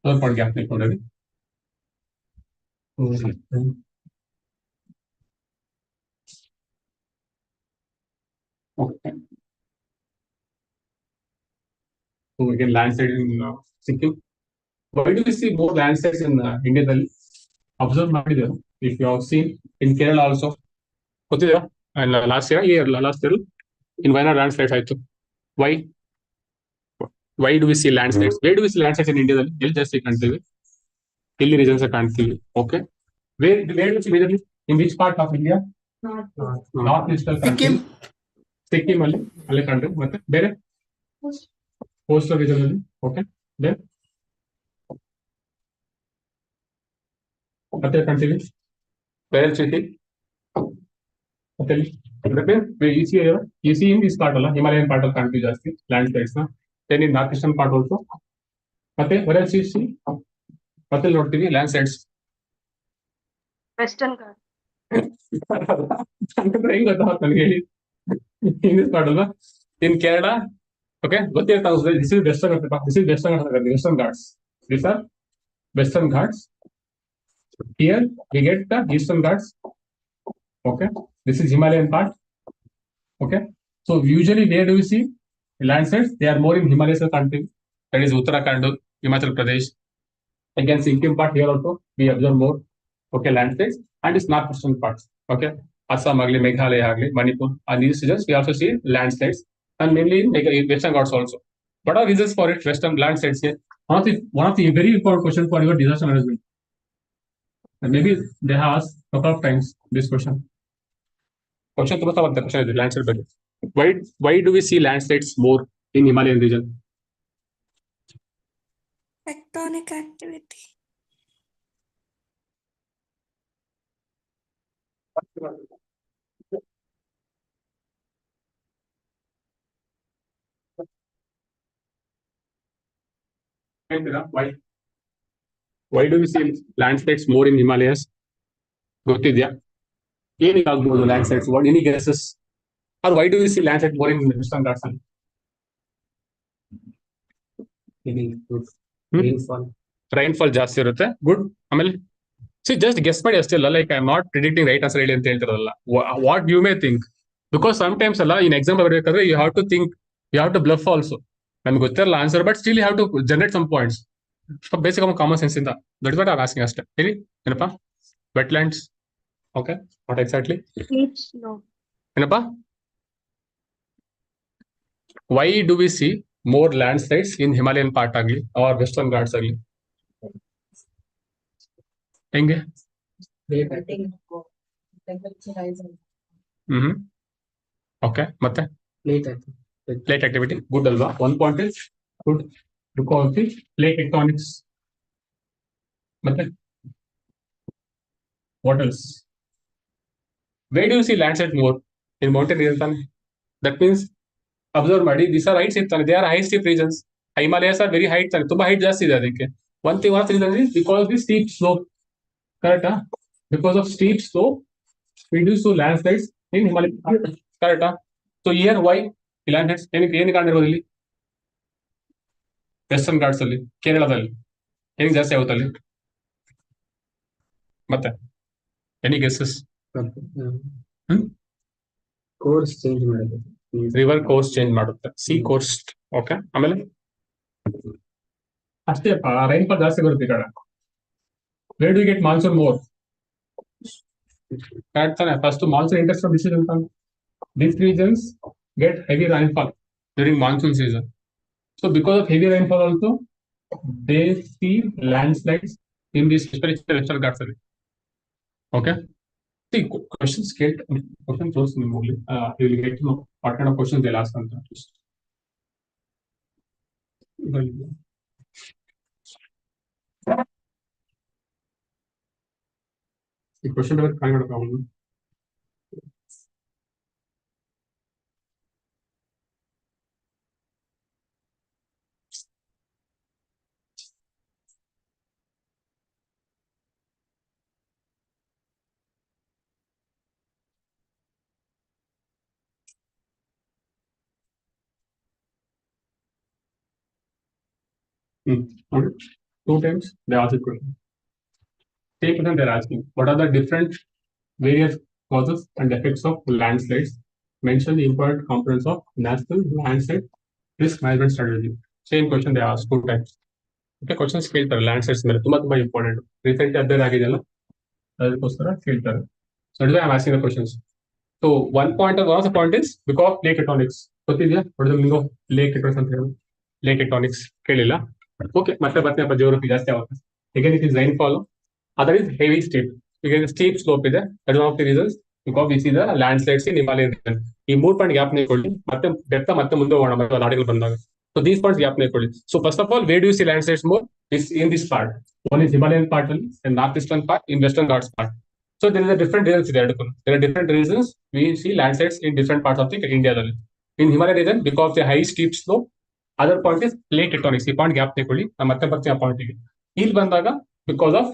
So for gap already. Okay. So again, landslides in Sikkim. Why do we see more landslides in India? Observe ಮಾಡಿದ್ದೇವೆ. If you have seen in Kerala also. ಗೊತ್ತಿದೆಯಾ? last year in Vijayanagar landslides ಆಯ್ತು. Why do we see landslides? Where do we see landslides in India? ಎಲ್ಲಿ ಜಾಸ್ತಿ ಕಾಣ್ತೀವಿ? ಎಲ್ಲಿ regions ಕಾಣ್ತೀವಿ? Okay. Where do we see majorly? In which part of India? North eastern country. Sikkim ಅಲ್ಲಿ country. ಮತ್ತೆ ಬೇರೆ coastal region ಅಲ್ಲಿ. Okay. Then ಮತ್ತೆ continue. Where else we see? Okay. You see in this part ಅಲ್ಲ, Himalayan part of country ಜಾಸ್ತಿ landslides ನ. Then in north eastern part also. ಮತ್ತೆ where else you see? ಮತ್ತೆ ನೋಡ್ತೀವಿ landslides.
Western Ghats.
ಹೆಂಗ್ ಗೊತ್ತಾಗುತ್ತೆ ನನಗೆ ಹೇಳಿ. In this part ಅಲ್ವಾ? In Kerala. Okay. ಗೊತ್ತಿರ್ತಾ this is Western Ghats. These are Western Ghats. Here we get the Eastern Ghats. Okay, this is Himalayan part. Okay, so usually where do we see landslides? They are more in Himalayas country. That is Uttarakhand, Himachal Pradesh. Again, Sikkim part here also we observe more. Okay, landslides and its northeastern parts. Okay, Assam, Meghalaya, Manipur, and these regions we also see landslides, and mainly in Western Ghats also. What are reasons for it? Western landslides here. One of the very important questions for your disaster management. And maybe they have asked a couple of times this question. Question ತುಂಬಾ ಸಲ question ಇದೆ landslide ಬಗ್ಗೆ. Why do we see landslides more in Himalayan region?
Tectonic activity.
Why do we see landslides more in Himalayas? ಗೊತ್ತಿದ್ಯಾ? ಏನಿಗೆ ಆಗ್ಬೋದು landslides? What any guesses? Or why do we see landslides more in Western Ghats?
Maybe good
Hmm?
rainfall.
Rainfall ಜಾಸ್ತಿ ಇರುತ್ತೆ. Good. ಆಮೇಲೆ just guess ಮಾಡಿ ಅಷ್ಟೇ ಅಲ್ಲ, like I am not predicting right answer ಹೇಳಿ ಅಂತ ಹೇಳ್ತಿರಲ್ಲ. What you may think, because sometimes ಅಲ್ಲ ಇನ್ ಎಕ್ಸಾಮ್ ಬರಬೇಕಾದ್ರೆ you have to think, you have to bluff also. ನಮ್ಗೆ ಗೊತ್ತಿರಲ್ಲ answer, but still you have to generate some points. Basic common sense ಇಂದ. That is what I am asking ಅಷ್ಟೇ. ಹೇಳಿ ಏನಪ್ಪಾ? Wetlands. Okay, what exactly?
Steep slope.
ಏನಪ್ಪಾ? Why do we see more landslides in Himalayan part ಆಗಲಿ or western Ghats ಆಗಲಿ? ಹೆಂಗೆ? Hmm. Okay, ಮತ್ತೆ
Plate ಆಯ್ತು.
ಪ್ಲೇಟ್ ಆಕ್ಟಿವಿಟಿ ಗುಡ್ ಅಲ್ವಾ? One point is good because the plate tectonics. ಮತ್ತೆ what else? Where do you see landslide more? In mountain ಇರ್ತಾನೆ. That means observe ಮಾಡಿ, this are heights ಇರ್ತಾನೆ, they are high steep regions. Himalayas are very height ತಾನೆ, ತುಂಬಾ height ಜಾಸ್ತಿ ಇದೆ ಅದಕ್ಕೆ. One thing what reason is because the steep slope. ಕರೆಕ್ಟಾ? Because of steep slope we do so landslides in Himalaya. ಕರೆಕ್ಟಾ? So here why landslides ಏನಕ್ಕೆ ಕಾಣಿರೋದು ಇಲ್ಲಿ? ವೆಸ್ಟರ್ನ್ ಘಾಟ್ಸ್ ಅಲ್ಲಿ, ಕೇರಳದಲ್ಲಿ ಏನಕ್ಕೆ ಜಾಸ್ತಿ ಆಗುತ್ತೆ ಅಲ್ಲಿ? ಮತ್ತೆ ಎನಿ ಗೆಸಸ್?
ಕೋರ್ಸ್ ಚೇಂಜ್ ಮಾಡಿದೆ.
ರಿವರ್ ಕೋರ್ಸ್ ಚೇಂಜ್ ಮಾಡುತ್ತೆ, ಸಿ ಕೋರ್ಸ್. ಓಕೆ, ಆಮೇಲೆ ಅಷ್ಟೇ ರೈನ್ಫಾಲ್ ಜಾಸ್ತಿ ಬರುತ್ತೆ ಈ ಕಡೆ. Where do get monsoon more? Correct ತಾನೆ? ಫಸ್ಟ್ ಮಾನ್ಸೂನ್ ಇಂಟೆಕ್ಸ್ ಡಿಸಿಷನ್ ಅಂತ. These regions get heavy rainfall during monsoon season. So because of heavy rainfall also, they see landslides in this especially Western Ghats area. Okay. See, questions get question close memory. You will get to know what kind of questions they'll ask on that. The question paper kind of problem. Okay. 2 times they ask the question. Same question they're asking. What are the different various causes and effects of landslides? Mention the important components of national landslide risk management strategy. Same question they asked 2 times. Okay, questions ಕೇಳ್ತಾರೆ ಲ್ಯಾಂಡ್ಸ್ಲೈಡ್ಸ್ ಮೇಲೆ, ತುಂಬಾ important. Recently update ಆಗಿದೆಯಲ್ಲ, ಅದಕ್ಕೋಸ್ಕರ ಕೇಳ್ತಾರೆ. So I am asking the questions. So one of the point is because of plate tectonics. ಗೊತ್ತಿದೆಯಾ? ಹೊಡೆದ ನಿಂಗೋ lake tectonics ಅಂತ ಹೇಳಿ. ಲೇಕ್ ಟೆಕ್ಟಾನಿಕ್ಸ್ ಕೇಳಿಲ್ಲ? ಓಕೆ, ಮತ್ತೆ ಬರ್ತೀನಿ. ಜಿಯೋಗ್ರಫಿ ಜಾಸ್ತಿ ಆಗುತ್ತೆ. ಈಗ it is rainfall, other is heavy steep. ಈಗ ಸ್ಟೀಪ್ ಸ್ಲೋಪ್ ಇದೆ, that one of the reasons because we see the landslides in Himalayan region. ಈ 3 ಪಾಯಿಂಟ್ ಗ್ಯಾಪ್ ಇಟ್ಕೊಳ್ಳಿ, ಮತ್ತೆ ಡೆಪ್ತ್ ಮತ್ತೆ ಮುಂದೆ ಹೋಗೋಣ ಆರ್ಟಿಕಲ್ ಬಂದಾಗ. ಸೊ ದೀಸ್ ಪಾಯಿಂಟ್ಸ್ ಗ್ಯಾಪ್ ಇಟ್ಕೊಳ್ಳಿ. So first of all, where do you see landslides more? Is in this part. One is Himalayan part ಅಲ್ಲಿ, and north eastern part, in western Ghats part. So there is different reasons ಇದೆ ಎರಡಕ್ಕೂ. There are different reasons we see landslides in different parts of the ಇಂಡಿಯಾದಲ್ಲಿ. In Himalaya region because the high steep slope. Other point is plate tectonics. ಈ point gap ತಗೊಳ್ಳಿ, ನಾನು ಮತ್ತೆ ಬರ್ತೀನಿ ಆ ಪಾಯಿಂಟಿಗೆ. ಇಲ್ಲಿ ಬಂದಾಗ ಬಿಕಾಸ್ ಆಫ್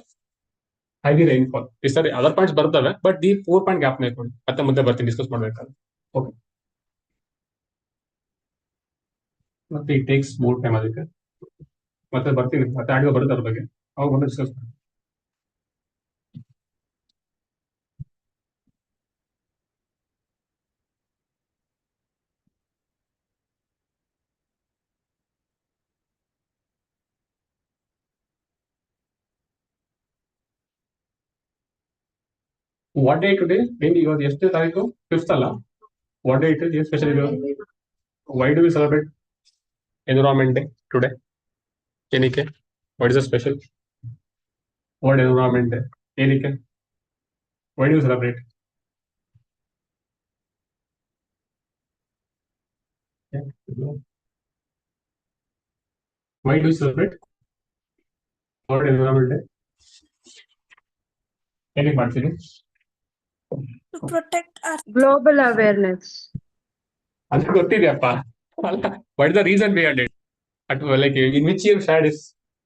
ಹೆವಿ ರೈನ್ಫಾಲ್. ಸರಿ, ಅದರ್ ಪಾಯಿಂಟ್ಸ್ ಬರ್ತವೆ, ಬಟ್ ದಿ 4 ಪಾಯಿಂಟ್ ಗ್ಯಾಪ್ ತಗೊಳ್ಳಿ, ಮತ್ತೆ ಮುಂದೆ ಬರ್ತೀನಿ ಡಿಸ್ಕಸ್ ಮಾಡ್ಬೇಕಾದ್ರೆ. ಓಕೆ, ಮತ್ತೆ ಇಟ್ ಟೇಕ್ಸ್ ಮೋರ್ ಟೈಮ್ ಅದಕ್ಕೆ. ಮತ್ತೆ ಬರ್ತೀನಿ, ಮತ್ತೆ ಆಡಿಯೋ ಬರುತ್ತೆ ಅದ್ರ ಬಗ್ಗೆ, ಅವಾಗ ಬಂದು ಡಿಸ್ಕಸ್ ಮಾಡಿ. What day today? ಇವತ್ತು ಎಷ್ಟು ತಾರೀಕು? 5th ಅಲ್ಲ? What day it is? ಏನು ಸ್ಪೆಷಲ್ ಇದೆ? Why do we celebrate environment day today? ಏನಕ್ಕೆ? What is the special? World environment day ಏನಕ್ಕೆ? Why do you celebrate? Why do you celebrate World Environment Day? ಏನಕ್ಕೆ ಮಾಡ್ತೀರಿ?
To protect Earth.
Global awareness.
ಅದು ಗೊತ್ತಿದೆಯಪ್ಪ. ಅಲ್ಲ, what is the reason behind it? Like in which year shared is?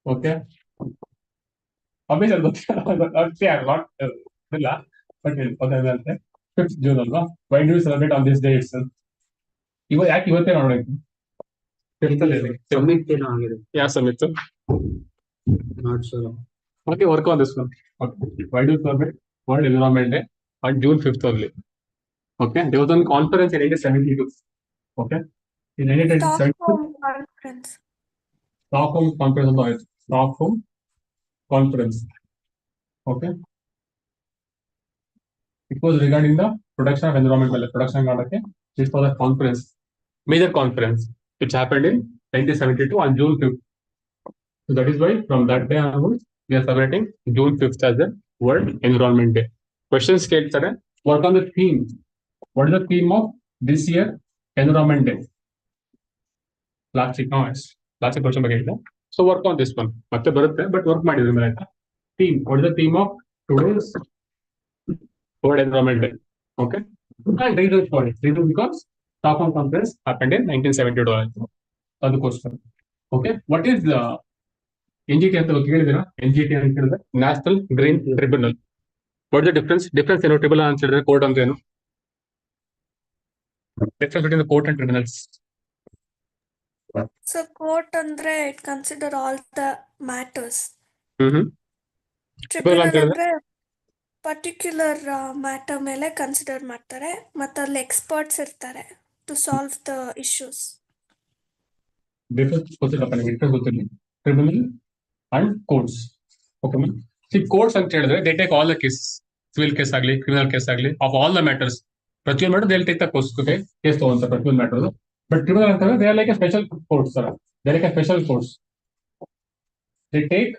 Okay. Obviously ಗೊತ್ತಿಲ್ಲ, not ಇಲ್ಲ, but ಗೊತ್ತಾಗಂತೆ. 5th June ಅಲ್ವಾ? Why do you celebrate on this day itself? ಯಾಕೆ ಇವತ್ತೇ ಮಾಡಬೇಕು? 5th ಅಲ್ಲಿ
submit ಏನೋ ಆಗಿದೆ.
ಯಾವ ಸಮಿತ್ತು?
Not sure.
Okay, work on this one. Okay. Why do you celebrate World Environment Day on June 5th only? Okay. There was one conference in 1972. Okay. In 1972,
Stockholm conference.
Stockholm Conference of the Earth. Stockholm Conference. Okay. It was regarding the production of environment. Production ಮಾಡಕ್ಕೆ this was a conference, major conference, which happened in 1972 on June 5th. So that is why from that day onwards, we are celebrating June 5th as the World Environment Day. Questions ಕೇಳ್ತಾರೆ. Work on the theme. What is the theme of this year Environment Day? Plastic noise. Plastic question ಬಗ್ಗೆ ಇದೆ. So work on this one. ಮತ್ತೆ ಬರುತ್ತೆ, but work ಮಾಡಿದ್ರೆ ಮೇಲೆ ಆಯ್ತಾ? Theme. What is the theme of today's World Environment Day? Okay. And reason for it. Reason because Stockholm Conference happened in 1972. ಅದಕ್ಕೋಸ್ಕರ. Okay. What is the NGT ಅಂತ ಕೇಳಿದಿರಾ? NGT ಅಂತ ಹೇಳಿದ್ರೆ national green tribunal. What is the difference? Difference ಏನು? Tribunal ಅಂತ ಹೇಳಿದ್ರೆ court ಅಂತ ಏನು? Difference between the court and tribunals.
So court andre it consider all the matters.
Tribunal ಅಂತ
Tribunal
ಹೇಳಿದ್ರೆ
ಅಂದ್ರೆ ಪರ್ಟಿಕ್ಯುಲರ್ ಮ್ಯಾಟರ್ ಮೇಲೆ ಕನ್ಸಿಡರ್ ಮಾಡ್ತಾರೆ ಮತ್ತೆ ಅಲ್ಲಿ ಎಕ್ಸ್ಪರ್ಟ್ಸ್ ಇರ್ತಾರೆ to solve the issues.
Difference ಗೊತ್ತಿಲ್ಲಪ್ಪ ನಿಮಗೆ. ಡಿಫರೆನ್ಸ್ ಗೊತ್ತಿಲ್ಲ. Tribunal and courts. Okay ma'am. See courts ಅಂತ ಹೇಳಿದ್ರೆ they take all the case, civil case ಆಗಲಿ ಕ್ರಿಮಿನಲ್ ಕೇಸ್ ಆಗಲಿ, ಆಫ್ ಆಲ್ ದ ಮ್ಯಾಟರ್ಸ್. ಪ್ರತಿಯೊಂದು matter they take the case ತಗೊಂತಾರೆ ಪ್ರತಿಯೊಂದು ಮ್ಯಾಟರ್. ಬಟ್ ಟ್ರಿಬ್ಯುನಲ್ ಅಂತ ಹೇಳಿದ್ರೆ they are like a special courts ತರ. They like a special courts. They take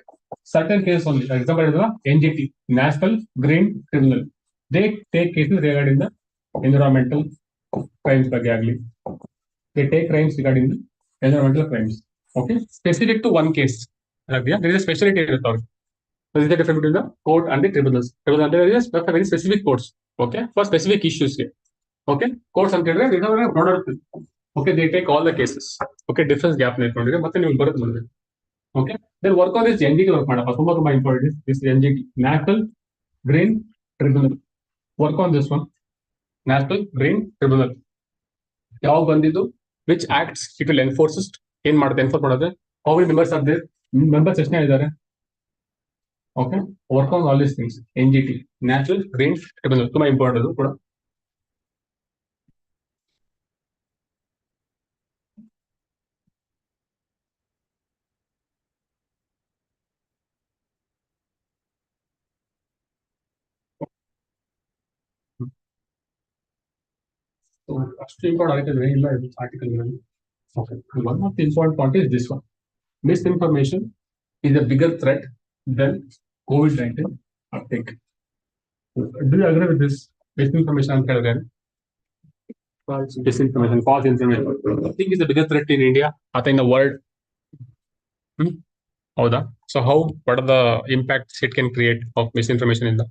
certain cases only. For example, NGT, National Green Tribunal. They take cases regarding the environmental crimes ಬಗ್ಗೆ ಆಗಲಿ. They take crimes regarding the environmental crimes. Okay, specific to one case. There is a specialty in the There is a difference between the court and the tribunals. Tribunals there is a very specific courts. Okay, for specific issues here. Okay, courts ಅಂತ ಹೇಳಿದ್ರೆ they have a broader. Okay, they take all the cases. Okay, difference gap ನೆನ್ಕೊಂಡಿದ್ರೆ ಮತ್ತೆ ನೀವು ಬರುತ್ತೆ ಮುಂದೆ. Okay, then work on this NGT work ಮಾಡಪ್ಪ. ತುಂಬಾ important. This NGT, National Green Tribunal. Work on this one. National Green Tribunal. ಯಾವ ಬಂದಿದ್ದು? Which acts it will enforce? ಏನ್ ಮಾಡುತ್ತೆ? ಎನ್ಫೋರ್ಸ್ ಮಾಡೋದು? How many members are there? Members ಎಷ್ಟನೇ ಇದ್ದಾರೆ? Okay, work on all these things. NGT, National Green Tribunal. ತುಂಬಾ important ಅದು ಕೂಡ. ಅಷ್ಟು ಇಂಪಾರ್ಟೆಂಟ್ ಆಗಿದ್ರೆ ಇಲ್ಲ ಇದು article. Okay, one of the important point is this one. Misinformation is a bigger threat than COVID-19 uptake. Do you agree with this? Misinformation ಅಂತ ಹೇಳಿದ್ರೆ disinformation, false information. I think is the bigger threat in India ಅಥವಾ in the world. ಹೌದಾ? So how, what are the impacts it can create of misinformation in the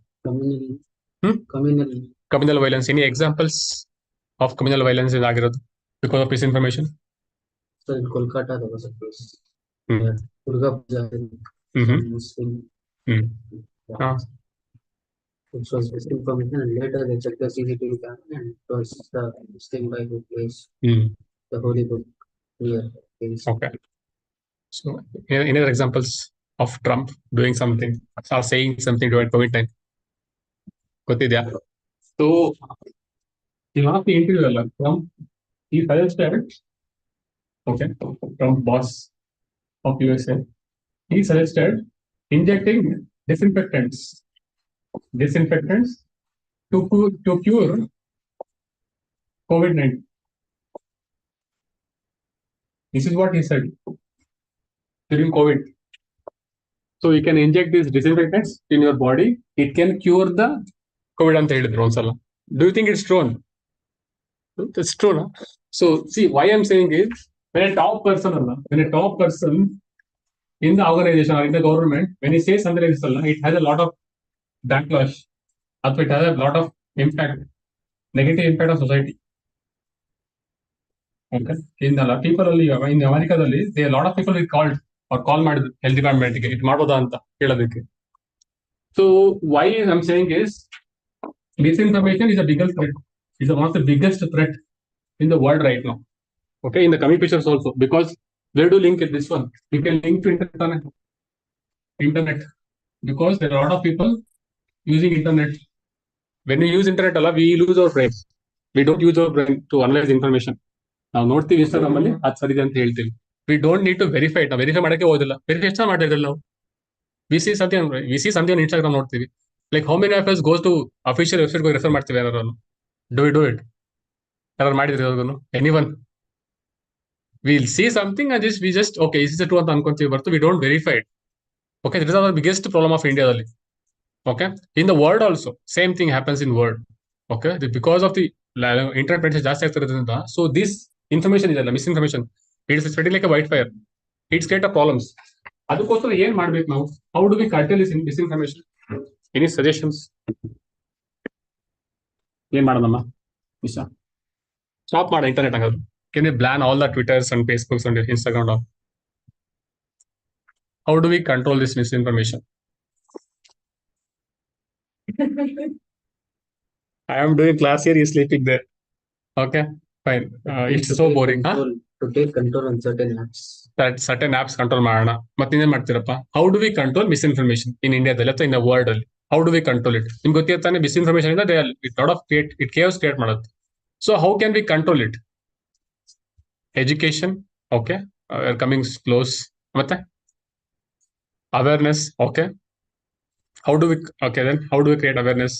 communal violence? Any examples of communal violence is ಆಗಿರೋದು because of misinformation?
So in Kolkata there was a case. Durga Puja. Muslim. Which was misinformation, and later they checked the CCTV camera and it was the Muslim Bible place, the Holy Book here.
Okay. So any other examples of Trump doing something or saying something during COVID-19? ಗೊತ್ತಿದ್ಯಾ? So in one of the interview ಅಲ್ಲ Trump, he suggested, okay, Trump boss of USA, he suggested injecting disinfectants to cure COVID-19. This is what he said during COVID. So you can inject these disinfectants in your body. It can cure the COVID ಅಂತ ಹೇಳಿದ್ರು ಒಂದ್ಸಲ. Do you think it's true? It's true, no? So see, why I'm saying is when a top person in the organization or in the government, when he says something like this, it has a lot of backlash. It has a lot of impact, negative impact on society. Okay, in the people in America, there are a lot of people will called or call ಮಾಡಿದ್ರು health department ಗೆ ಇದು ಮಾಡೋದಾ ಅಂತ ಕೇಳೋದಕ್ಕೆ. So why I'm saying is Misinformation is the biggest threat. It's one of the biggest threat in the world right now. Okay, in the coming pictures also, because where do link it this one? We can link to internet because there are a lot of people using internet. When we use internet, we lose our brain. We don't use our brain to analyze information. ನಾವು ನೋಡ್ತೀವಿ Instagram ಅಲ್ಲಿ ಅದು ಸರಿ ಅಂತ ಹೇಳ್ತೀವಿ. We don't need to verify it. Verify ಮಾಡಕ್ಕೆ ಹೋಗೋದಿಲ್ಲ. Verify ಎಷ್ಟು ಮಾಡಿದ್ರಲ್ಲ ನಾವು. ವಿ ಸಿ ಸಮಥಿಂಗ್ ಇನ್ಸ್ಟಾಗ್ರಾಮ್ ನೋಡ್ತೀವಿ. Like how many of us goes to official website refer ಮಾಡ್ತೀವಿ ಯಾರು. ಡೂ ಇಟ್ ಯಾರು ಮಾಡಿದ್ರಿ ಅವ್ರಿಗೂ any one. Will see something and we just okay is true ಅಂತ ಅನ್ಕೊಂತೀವಿ ಬರ್ತು. We don't verify it. Okay, this is our biggest problem of ಇಂಡಿಯಾದಲ್ಲಿ. Okay, in the world also same thing happens in world. Okay, because of the internet penetration ಜಾಸ್ತಿ ಆಗ್ತಿರೋದ್ರಿಂದ, so this information ಇದೆಲ್ಲ misinformation, it is spreading like a wildfire. It's create a problems. ಅದಕ್ಕೋಸ್ಕರ ಏನ್ ಮಾಡ್ಬೇಕು ನಾವು? How do we curtail this misinformation? Any suggestions? ಏನ್ ಮಾಡೋಣಮ್ಮ? Nisha, stop ಮಾಡ internet ಹಂಗಾದ್ರು. Can we ban all the Twitters and Facebooks and Instagram? How do we control this misinformation? I am doing class here, he's sleeping there. Okay, fine. It's so boring.
To take control on certain apps.
That certain apps control ಮಾಡೋಣ. ಮತ್ತೆ ಇನ್ನೇನ್ ಮಾಡ್ತೀರಪ್ಪ? How do we control misinformation in Indiaದಲ್ಲಿ ಅಥವಾ in the world ಅಲ್ಲಿ? How do we control it? ನಿಮ್ಗೆ ಗೊತ್ತಿರ್ತಾನೆ misinformation ಇಂದ it lot of chaos create ಮಾಡುತ್ತೆ. So how can we control it? Education, okay, we're coming close. ಮತ್ತೆ awareness, okay. How do we create awareness?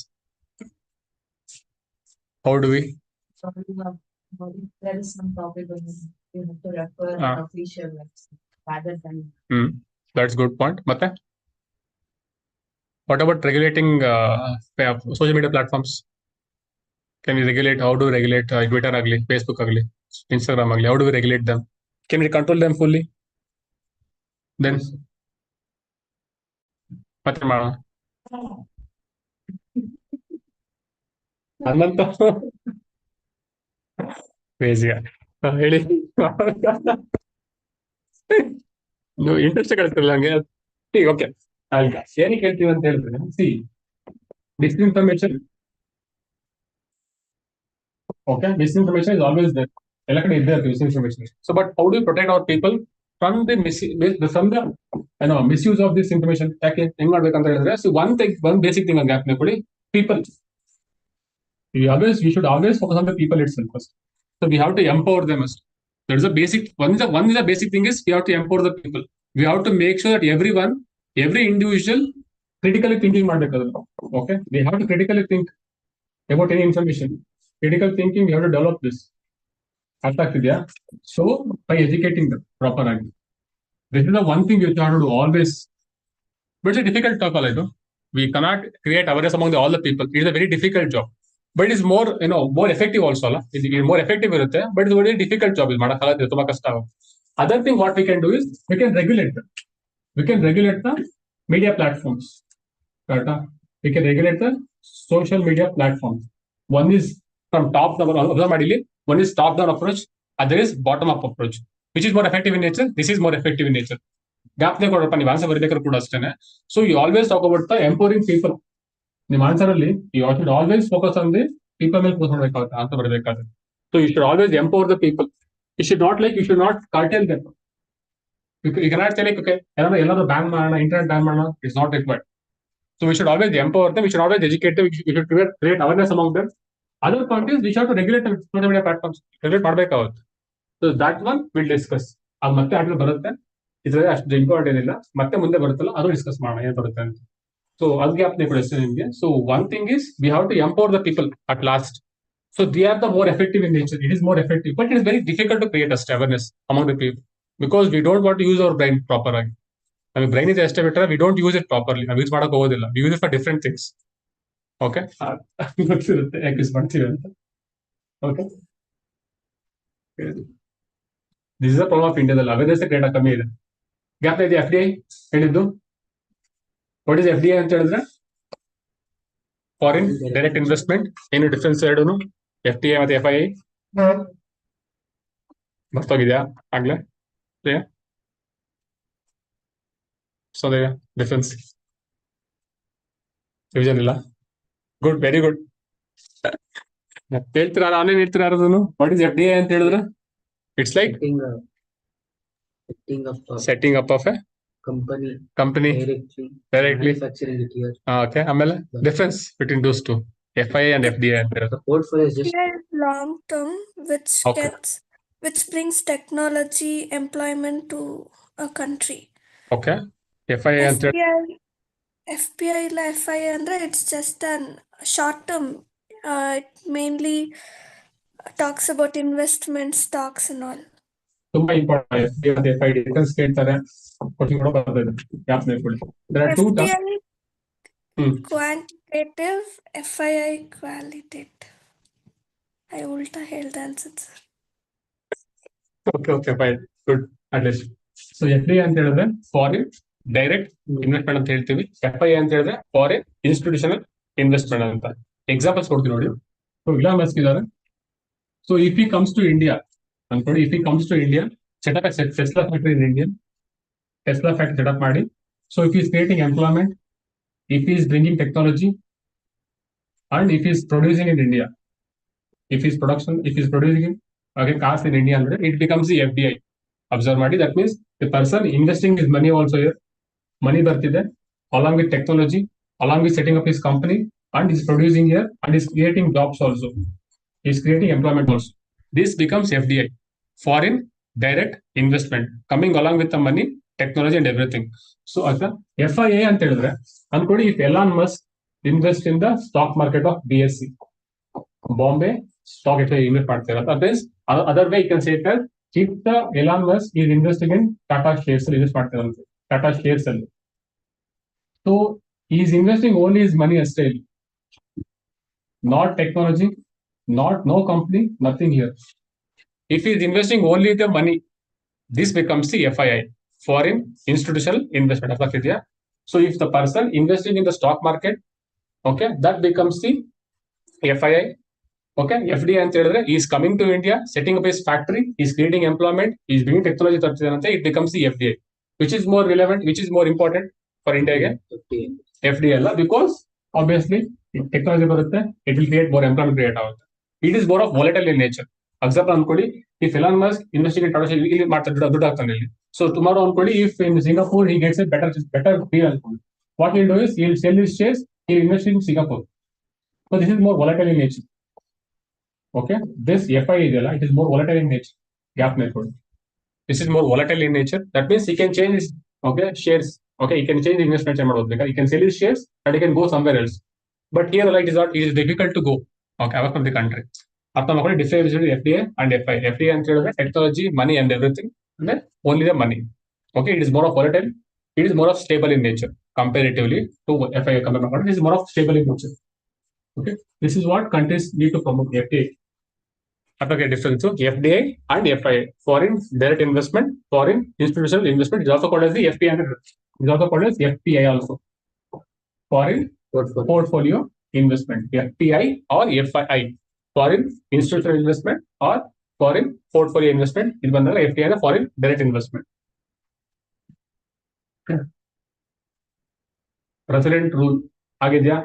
How do we?
There is some topic when you have to refer an official website rather than.
That's good point. ಮತ್ತೆ what about regulating social media platforms? Can we regulate? How do we regulate Twitter agli, Facebook agli, Instagram agli? How do we regulate them? Can we control them fully? Then ಮತ್ತೆ ಮಾಡೋಣ. ಹನ್ನಂತ ಕ್ರೇಜಿಯ ಹೇಳಿ. ನೀವು interest ಕಳಿಸ್ತಿರಲ್ಲ ಹಂಗೆ. Okay, ಏನಕ್ಕೆ ಹೇಳ್ತೀವಿ ಅಂತ ಹೇಳಿದ್ರೆ, see disinformation. Okay, misinformation is always there. ಎಲ್ಲ ಕಡೆ ಇದ್ದೇ ಇರ್ತದೆ misinformation. So but how do protect our people from the misuse of this information? ಯಾಕೆ ಹೆಂಗ್ ಮಾಡ್ಬೇಕಂತ ಹೇಳಿದ್ರೆ, ಸೊ ಒನ್ ಬೇಸಿಕ್ ಥಿಂಗ್ ಅಂತ ಜ್ಞಾಪನೆ ಕೊಡಿ. People, we should always focus on the people itself first. So we have to empower them first. That is a basic one. Is the basic thing is we have to empower the people. We have to make sure that every individual critically thinking ಮಾಡಬೇಕಾದ್ರೆ. Okay, they have to critically think about any information. Critical thinking, we have to develop this. ಅರ್ಥ ಆಗ್ತಿದ್ಯಾ? So by educating them proper ಆಗಿ, this is the one thing you have to do always. But it's a difficult talk, alright? We cannot create awareness among all the people. It is a very difficult job. But it is more, more effective also. It's more effective, but it's a very difficult job. Other thing what we can do is we can regulate them. We can regulate the media platforms. We can regulate the social media platforms. One is from top down. One is top down approach. Other is bottom up approach. Which is more effective in nature? This is more effective in nature. So you always talk about the empowering people. ನಿಮ್ಮ answer ಅಲ್ಲಿ you should always focus on the people ಮೇಲೆ focus ಮಾಡಬೇಕಾಗುತ್ತೆ ಅಂತ ಬರಬೇಕಾದ್ರೆ. So you should always empower the people. You should not curtail them. You cannot say like okay ಎಲ್ಲರೂ ban ಮಾಡೋಣ, internet ban ಮಾಡೋಣ. It's not required. So we should always empower them. We should always educate them. We should create awareness among them. Other point is we should to regulate social media platforms. Regulate ಮಾಡಬೇಕಾಗುತ್ತೆ. So that one will discuss. ಅದು ಮತ್ತೆ ಆದ್ಮೇಲೆ ಬರುತ್ತೆ. ಇದ್ರಲ್ಲಿ ಅಷ್ಟು important ಏನಿಲ್ಲ. ಮತ್ತೆ ಮುಂದೆ ಬರುತ್ತಲ್ಲ ಅದು ಡಿಸ್ಕಸ್ ಮಾಡೋಣ ಏನ್ ಬರುತ್ತೆ ಅಂತ. So adgyapne question ನಿಮಗೆ. So one thing is we have to empower the people at last. So they are the more effective in nature. It is more effective, but it is very difficult to create a awareness among the people because we don't want to use our brain properly. I mean, brain is estimator. We don't use it properly. We use ಮಾಡಕ್ಕೆ ಹೋಗೋದಿಲ್ಲ. We use it for different things. Okay. ಗೊತ್ತಿರುತ್ತೆ ಯಾಕೆ use ಮಾಡ್ತೀವಿ ಅಂತ. Okay. This is the problem of India. Awareness create ಕಮ್ಮಿ ಇದೆ. Gap ಇದೆ. FDI ಹೇಳಿದ್ದು. What is FDI ಅಂತ ಹೇಳಿದ್ರೆ? Foreign direct investment. ಏನು ಡಿಫ್ರೆನ್ಸ್ ಎರಡೂ? FDI ಮತ್ತೆ FII ಮರ್ತೋಗಿದ್ಯಾ ಆಗ್ಲೇ? ಸೊ ಡಿಫ್ರೆನ್ಸ್ ಡಿವಿಷನ್ ಇಲ್ಲ. Good, very good. ಹೇಳ್ತೀರಾ ಆನ್ಲೈನ್ ಹೇಳ್ತೀರಾ ಯಾರದನ್ನು ವಾಟ್ ಇಸ್ FDA ಅಂತ ಹೇಳಿದ್ರೆ it's like
setting up a
setting up of a
company
company
directly
directly
manufacturing it here.
Okay ಆಮೇಲೆ difference between those two FIA and FDA ಅಂತ ಹೇಳೋದು
Portfolio is just
SBI is long term, which
Okay.
which brings technology employment to a country.
Okay FIA ಅಂತ ಹೇಳಿ
FPI ಇಲ್ಲ FIA ಅಂದ್ರೆ it's just an short term. It mainly talks about investment stocks and all.
ತುಂಬಾ important FBI ಮತ್ತು FI difference ಕೇಳ್ತಾರೆ question ಕೂಡ ಬರ್ತದೆ gap ನೆನ್ಕೊಳ್ಳಿ there are two terms.
FPI quantitative, FII qualitative. I ಉಲ್ಟಾ ಹೇಳ್ದೆ ಅನ್ಸುತ್ತೆ sir.
Okay fine good at least so FDI ಅಂತ ಹೇಳಿದ್ರೆ ಫಾರಿನ್ ಡೈರೆಕ್ಟ್ ಇನ್ವೆಸ್ಟ್ಮೆಂಟ್ ಅಂತ ಹೇಳ್ತೀವಿ FIA ಅಂತ ಹೇಳಿದ್ರೆ ಫಾರಿನ್ ಇನ್ಸ್ಟಿಟ್ಯೂಷನಲ್ ಇನ್ವೆಸ್ಟ್ಮೆಂಟ್ ಅಂತ ಎಕ್ಸಾಂಪಲ್ಸ್ ಕೊಡ್ತೀವಿ ನೋಡಿ ಸೊ ಇಲಾನ್ ಮಸ್ಕ್ ಇದ್ದಾರೆ so if he comes to India ಅನ್ಕೊಳ್ಳಿ if he comes to India set up Tesla factory in India Tesla factory set up ಮಾಡಿ so if is creating employment if is bringing technology and if is producing in India if his producing again cars in India, it becomes the FDI. Observe ಮಾಡಿ that means the person investing his money also here. Money ಬರ್ತಿದೆ along with technology, along with setting up his company, and is producing here and is creating jobs also. He is creating employment also. This becomes FDI, foreign direct investment, coming along with the money, technology and everything. So as FIA ಅಂತ ಹೇಳಿದ್ರೆ ಅನ್ಕೊಳ್ಳಿ if Elon Musk invest in the stock market of BSE, Bombay Stock Exchange invest ಮಾಡ್ತಾರೆ ಅಂತ means other way you can say that if the Elon Musk is investing in Tata shares invest ಮಾಡ್ತಾರೆ ಅಂತ Tata shares ಅಲ್ಲಿ so he is investing only his money ಅಷ್ಟೇ ಇಲ್ಲಿ not technology, no company, nothing here. If he is investing only the money, this becomes the FII, foreign institutional investment of India. So if the person investing in the stock market, okay, that becomes the FII. Okay, FDI ಅಂತ ಹೇಳಿದ್ರೆ he is coming to India, setting up his factory, he is creating employment, he is bringing technology ತರ್ತಿದ್ದಾನೆ ಅಂತ it becomes the FDI. Which is more relevant, which is more important for India again? FDI ಅಲ್ಲ, because obviously technology ಬರುತ್ತೆ, it will create more employment create ಆಗುತ್ತೆ. It is more of volatile in nature. Example ಅನ್ಕೊಳ್ಳಿ, if Elon Musk investing in Tata ಇಲ್ಲಿ ಮಾಡ್ತಾರೆ ದುಡ್ಡು ಹಾಕ್ತಾನೆ ಇಲ್ಲಿ. So tomorrow ಅನ್ಕೊಳ್ಳಿ, if in Singapore he gets a better deal ಅನ್ಕೊಳ್ಳಿ, what he'll do is he'll sell his shares, he'll invest in Singapore. So this is more volatile in nature. Okay, this FI ಇದೆಯಲ್ಲ it is more volatile in nature. Gap method. This is more volatile in nature. That means he can change his shares. Okay, he can change the investment ಮಾಡ್ಬೋದು ಬೇಕಾದ್ರೆ. He can sell his shares and he can go somewhere else. But here like it is difficult to go. Okay, away from the country. ಅರ್ಥ ಮಾಡ್ಕೊಳ್ಳಿ difference between FDI and FI. FDI ಅಂತ ಹೇಳಿದ್ರೆ technology, money and everything. And then only the money. Okay, it is more of volatile. It is more of stable in nature comparatively to FI. It is more of stable in nature. Okay, this is what countries need to promote FDI. Okay, difference. So FDI and FII, foreign direct investment, foreign institutional investment is also called as the FPI. Is also called as FPI also. Foreign portfolio investment, FPI or FII. Foreign institutional investment or foreign portfolio investment. This one is FPI, the foreign direct investment. President rule ಆಗಿದೆಯಾ?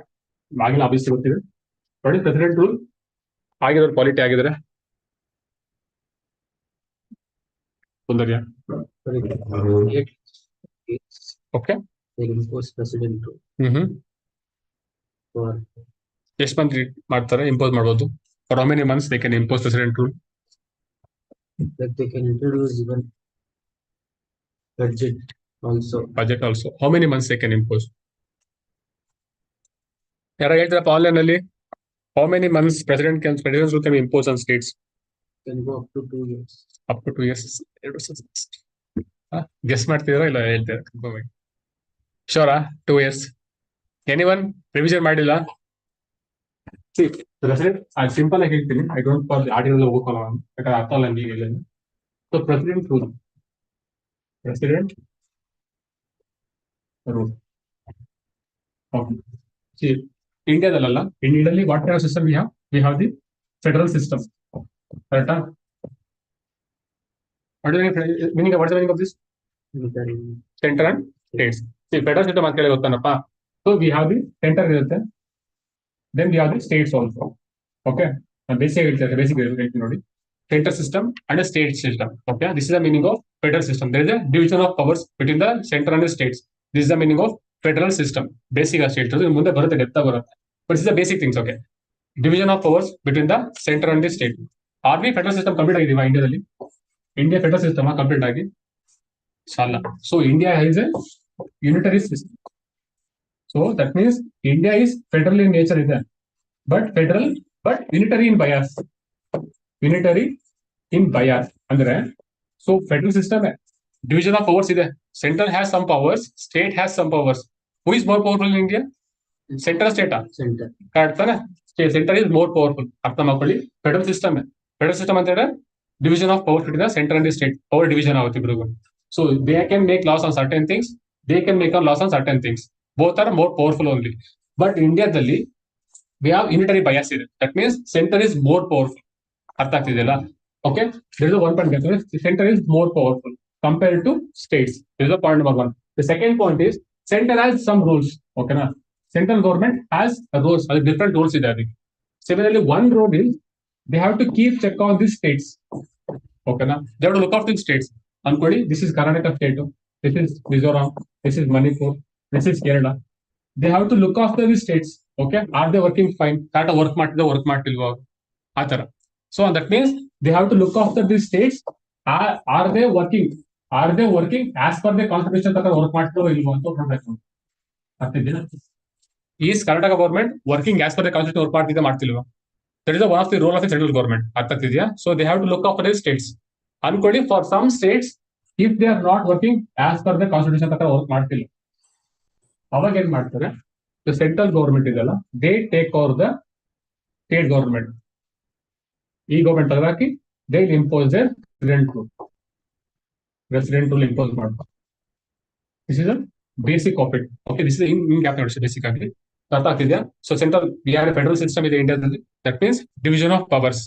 ಆಗಿಲ್ಲ obviously ಗೊತ್ತಿದೆ. What is president rule? ಆಗಿರೋದು quality ಆಗಿದ್ರೆ Sundarya. Okay.
They impose president rule for
ಎಷ್ಟು month ಮಾಡ್ತಾರೆ impose ಮಾಡಬಹುದು for how many months they can impose president rule?
like they can introduce even budget also.
How many months they can impose? ಯಾರು ಹೇಳ್ತಾರಪ್ಪ online ಅಲ್ಲಿ how many months president rule can be imposed on states?
can go up to 2 years.
Up to 2 years. Guess ಮಾಡ್ತಿದ್ದೀರಾ ಇಲ್ಲ ಹೇಳ್ತೀರಾ? ಶೋರಾ 2 years? Anyone revision ಮಾಡಿಲ್ಲ? Simple ಆಗಿ ಹೇಳ್ತೀನಿ, I don't for article ಹೋಗೋಲ್ಲ ನಾನು, ಯಾಕಂದ್ರೆ ಅರ್ಥ ಅಲ್ಲ ನನಗೆ ಹೇಳಿಲ್ಲ. ಸೊ ಪ್ರೆಸಿಡೆಂಟ್ ರೂಲ್ ಇಂಡಿಯಾದಲ್ಲ, ಇಂಡಿಯಾದಲ್ಲಿ what type system we have the federal system. ಕರೆಕ್ಟಾ? What is the meaning of this? Center and states. See, federal system ಅಂತ ಹೇಳಿ ಗೊತ್ತಾನಪ್ಪ. So we have the center ಇರುತ್ತೆ, then we have the states also. Okay basic ಹೇಳ್ತಾರೆ, basic ಹೇಳ್ತೀನಿ ನೋಡಿ. Central system and a state system. Okay, this is the meaning of federal system. There is a division of powers between the center and the states. This is the meaning of federal system. Basic state. ಮುಂದೆ ಬರುತ್ತೆ, depth ಬರುತ್ತೆ. But this is the basic things. Okay, division of powers between the center and the state. Are we federal system complete ಆಗಿದೀವಾ ಇಂಡಿಯಾದಲ್ಲಿ? India federal system complete ಆಗಿ ಸಾಲ. So India has a unitary system. So that means India is federal in nature ಇದೆ, but federal but unitary in bias. Unitary in bias ಅಂದ್ರೆ, so federal system division of powers ಇದೆ. Central has some powers, state has some powers. Who is more powerful in India? Central ಸ್ಟೇಟಾ?
Center.
Correct ತಾನೆ? Center is more powerful. ಅರ್ಥ ಮಾಡ್ಕೊಳ್ಳಿ. Federal system ಅಂತ ಹೇಳಿದ್ರೆ division of power between the center and the state. Power division ಆಗುತ್ತೆ ಇಬ್ರಿಗೂ. So they can make laws on certain things, they can make laws on certain things. Both are more powerful only. But ಇಂಡಿಯಾದಲ್ಲಿ we have unitary bias ಇದೆ. That means center is more powerful. ಅರ್ಥ ಆಗ್ತಿದೆಯಲ್ಲ? Okay, there is a one point. Center is more powerful compared to states. This is the point number one. The second point is center has some rules. Okay na? Central government has rules. Different rules ಇದೆ ಅದಕ್ಕೆ. Similarly, one rule is they have to keep check on the states. Okay na? They have to look after the states. Ankodi, this is Karnataka state, this is Mizoram, this is Manipur, this is Kerala. They have to look after the states. Okay, are they working fine? That work ಮಾಡ್ತಿಲ್ವಾ ಆ ತರ. So that means they have to look after the states. Are they working? Are they working as per the constitution ಪ್ರಕಾರ work ಮಾಡ್ತಿಲ್ವಾ ಇಲ್ವಾ ಅಂತ ನೋಡ್ಬೇಕು. ಆಗ್ತಿದ್ಯಾ? Is Karnataka government working as per the constitution work ಮಾಡ್ತಿಲ್ವಾ? That is one of the role of the central government. So they have to look after the states. Ankodi, for some states, if they are not working as per the constitution work ಮಾಡ್ತಿಲ್ಲ, ಅವಾಗ ಏನ್ ಮಾಡ್ತಾರೆ? The central government ಇದೆಲ್ಲ, they take over the state government. ಈ government ತೆಗೆದಾಕಿ they will impose their resident rule. Resident rule impose ಮಾಡ್ತಾರೆ. This is a basic of it. Okay, this is in cap basic ಆಗಿ ಅರ್ಥ ಆಗ್ತಿದ್ಯಾ? So central we are federal system ಇದೆ ಇಂಡಿಯಾದಲ್ಲಿ. That means division of powers.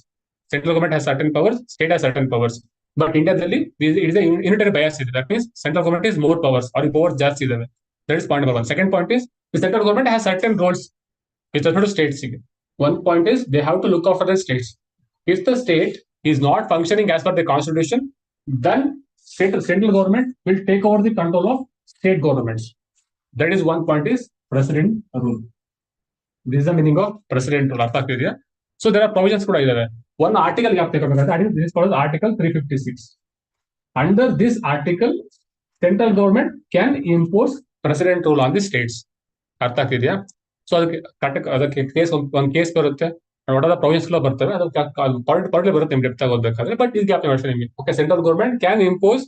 Central government has certain powers, state has certain powers. But ಇಂಡಿಯಾದಲ್ಲಿ it is unitary bias ಇದೆ. That means central government is more powers, ಅವ್ರಿಗೆ powers ಜಾಸ್ತಿ ಇದಾವೆ. That is point number one. Second point is the central government has certain roles with respect to states ಗೆ. One point is they have to look after the States. If the state is not functioning as per the constitution, then central government will take over the control of state governments. That is one point is president rule. This is the meaning of president rule. ಅರ್ಥ ಆಗ್ತಿದೆಯಾ? So there are provisions ಕೂಡ ಇದಾವೆ. One article ಗೆ ಹಾಕ್ಬೇಕಾಗುತ್ತೆ. This is called Article 356. Under this article, central government can impose president rule on the states. ಅರ್ಥ ಆಗ್ತಿದೆಯಾ? So ಅದಕ್ಕೆ case ಒಂದು case ಬರುತ್ತೆ. what are the provisions ಬರ್ತವೆ, ಅದು ಪಾರ್ಟಿ ಬರುತ್ತೆ ನಿಮ್ಗೆ ಡೆಪ್ತ್ ಆಗಿ ಓದಬೇಕಾದ್ರೆ. ಬಟ್ ಇದು ಗ್ಯಾಪ್ ಹೇಳ್ತೀನಿ ನಿಮಗೆ. Okay, central government can impose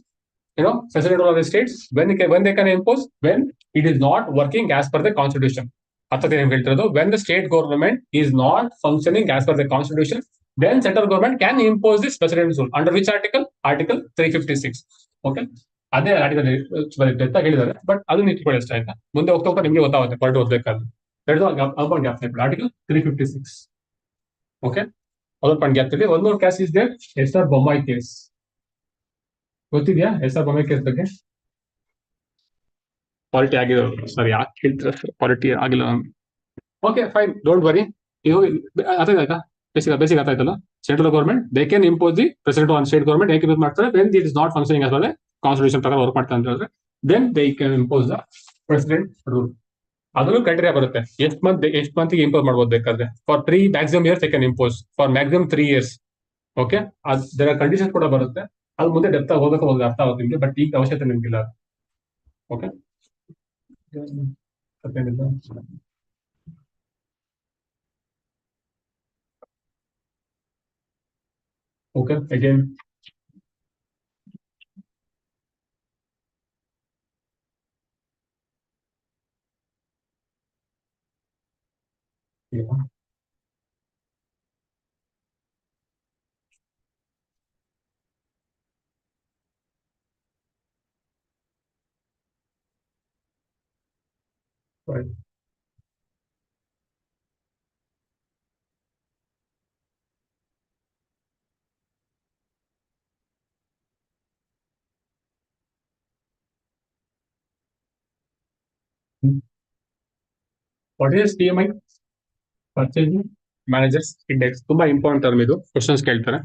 president rule on the states when they can impose when it is not working as per the constitution. ಅರ್ಥಾತ್ ಏನ್ ಹೇಳ್ತಿರೋದು, when the state government is not functioning as per the constitution, then central government can impose this president rule. Under which article? Article 356. Okay, ಅದೇ article depth ಆಗಿ ಹೇಳಿದ್ದಾರೆ. But ಅದನ್ನ ಇಟ್ಕೊಳ್ಳಿ ಅಷ್ಟೇ, ಆಯ್ತಾ? ಮುಂದೆ ಹೋಗ್ತಾ ನಿಮ್ಗೆ ಗೊತ್ತಾಗುತ್ತೆ ಪಾರ್ಟಿ ಓದ್ಬೇಕಾದ್ರೆ. ಆರ್ಟಿಕಲ್ 356. ಓಕೆ, ಅದೊಂದು ಪಾಯಿಂಟ್ ಗ್ಯಾಪ್ ಇದೆ. ಒಂದು more case is there, S R. Bommai case. ಗೊತ್ತಿದ್ಯಾ ಎಸ್.ಆರ್. ಬೊಮ್ಮಾಯಿ ಕೇಸ್ ಬಗ್ಗೆ? ಪಾಲಿಟಿ ಆಗಿರೋ, ಸರಿ ಯಾಕೆ ಹೇಳ್ತೀರಾ ಸರ್ ಪಾಲಿಟಿ ಆಗಿಲ್ಲ? Okay fine, don't worry. ಇದು ಅರ್ಥ ಆಯ್ತಾ? ಬೇಸಿಕ್ ಅರ್ಥ ಆಯ್ತಲ್ಲ? Central government they can impose the president on state government. ಹೇಗೆ ಯೂಸ್ ಮಾಡ್ತಾರೆ? When it is not functioning as per constitution ಪ್ರಕಾರ ವರ್ಕ್ ಮಾಡ್ತಾರೆ ಅಂತ ಹೇಳಿದ್ರೆ, then they can impose the president rule. ಅದನ್ನು ಕ್ರೈಟೀರಿಯಾ ಬರುತ್ತೆ. ಎಷ್ಟು ಮಂತ್ ಇಂಪೋಸ್ ಮಾಡ್ಬೋದು ಬೇಕಾದ್ರೆ. For 3 maximum years they can impose, for maximum 3 years. Okay, ಅದರ ಕಂಡೀಷನ್ ಕೂಡ ಬರುತ್ತೆ. ಅದು ಮುಂದೆ ಡೆಪ್ತ್ ಆಗಿ ಹೋಗಕ್ಕೆ ಅರ್ಥ ಆಗುತ್ತೆ ನಿಮಗೆ. ಬಟ್ ಈಗ ಅವಶ್ಯಕತೆ ನಿಮ್ಗಿಲ್ಲ. Okay, okay again right. What is PMI? Purchasing managers index ತುಂಬಾ ಇಂಪಾರ್ಟೆಂಟ್ ಟರ್ಮ್ ಇದು, ಕ್ವಶನ್ಸ್ ಕೇಳ್ತಾರೆ.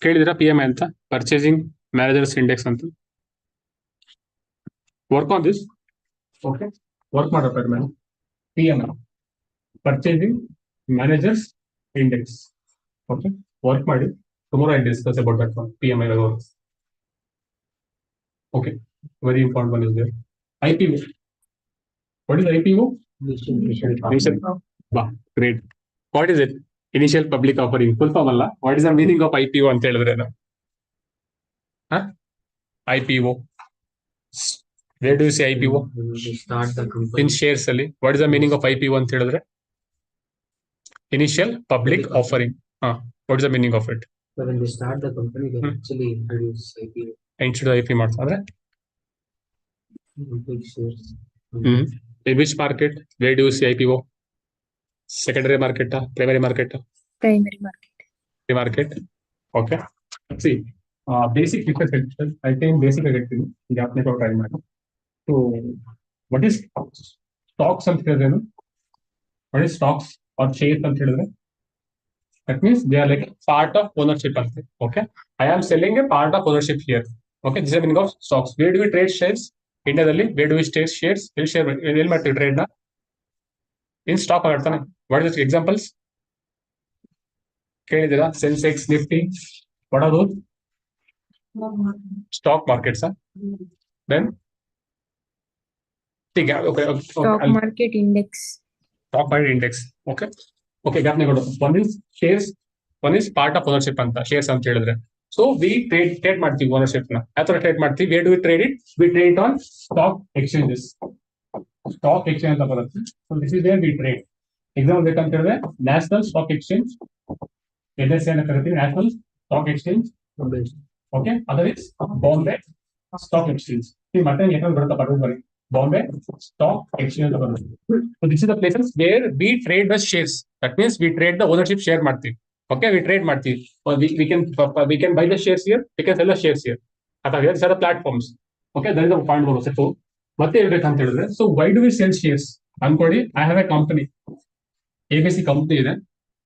ಕೇಳಿದಿರಾ PMI ಅಂತ, ಪರ್ಚೇಸಿಂಗ್ ಮ್ಯಾನೇಜರ್ಸ್ ಇಂಡೆಕ್ಸ್ ಅಂತ. Work on this. Okay, work ಮಾಡೋ ಮೇಲೆ PMI, purchasing managers index. Okay, work ಮಾಡಿ. Tomorrow I discuss about that one, PMI. Okay, very important one is there. IPO. What is IPO? Initial. Wow, great. What is it? Initial public offering. Full form alla. What is the meaning of IPO ಅಂತ ಹೇಳಿದ್ರೆ? IPO. Where do you say IPO?
We start the company.
In shares ಅಲ್ಲಿ. What is the meaning of IPO ಅಂತ ಹೇಳಿದ್ರೆ? Initial public offering. What is the meaning of it?
So when we start the company, we actually introduce IPO.
Introduce IPO ಮಾಡ್ತಾರೆ.
Big shares.
In which market? Where do you see IPO? Secondary market, primary market?
Primary market.
Primary market. Okay. See, basic difference. I think basic again. You have to try ಮಾಡಿ. So, what is stocks ಅಂತ ಹೇಳಿದ್ರೆ? What is stocks or shares ಅಂತ ಹೇಳಿದ್ರೆ? That means they are like part of ownership. Okay, I am selling a part of ownership here. Okay, this is the meaning of stocks. Where do we trade shares? Indiaದಲ್ಲಿ where do we trade shares? ಎಲ್ಲಿ ಮಾಡ್ತೀವಿ trade ನ? In stock ಮಾಡ್ತಾನೆ. What is examples ಕೇಳಿದ್ದೀರಾ? Sensex, Nifty, what are those? Stock markets. Then
Stock market index.
Stock market index. Okay. Okay, ಜ್ಞಾಪನೆ ಕೊಡು. One is shares, one is part of ownership ಅಂತ, shares ಅಂತ ಹೇಳಿದ್ರೆ. So we trade ಮಾಡ್ತೀವಿ ownership ನ. ಯಾವ ತರ ಟ್ರೇಡ್ ಮಾಡ್ತೀವಿ? Where do we trade it? We trade it on stock exchanges. Stock exchange ಅಂತ ಬರುತ್ತೆ. So this is where we trade. Example ಬೇಕಂತ ಹೇಳಿದ್ರೆ ನ್ಯಾಷನಲ್ ಸ್ಟಾಕ್ ಎಕ್ಸ್ಚೇಂಜ್, NSE ಅಂತ ಕರಿತೀವಿ, national stock exchange. Okay, other is Bombay stock exchange. ಮತ್ತೆ ಯಾಕಂದ್ರೆ ಬರುತ್ತೆ ಪರ್ವ ಬರೀ ಬಾಂಬೆ ಸ್ಟಾಕ್ ಎಕ್ಸ್ಚೇಂಜ್ ಅಂತ ಬರುತ್ತೆ. So this is the places where we trade the shares. That means we trade the ownership share ಮಾಡ್ತೀವಿ. Okay, we trade ಮಾಡ್ತೀವಿ. We can buy the shares here, we can sell the shares here. ಅಥವಾ these are the platforms. Okay, that is the point ಬರುತ್ತೆ. So ಮತ್ತೆ ಹೇಳ್ಬೇಕಂತ ಹೇಳಿದ್ರೆ, so why do we sell shares? ಅನ್ಕೊಳ್ಳಿ, I have a company, ABC company ಇದೆ.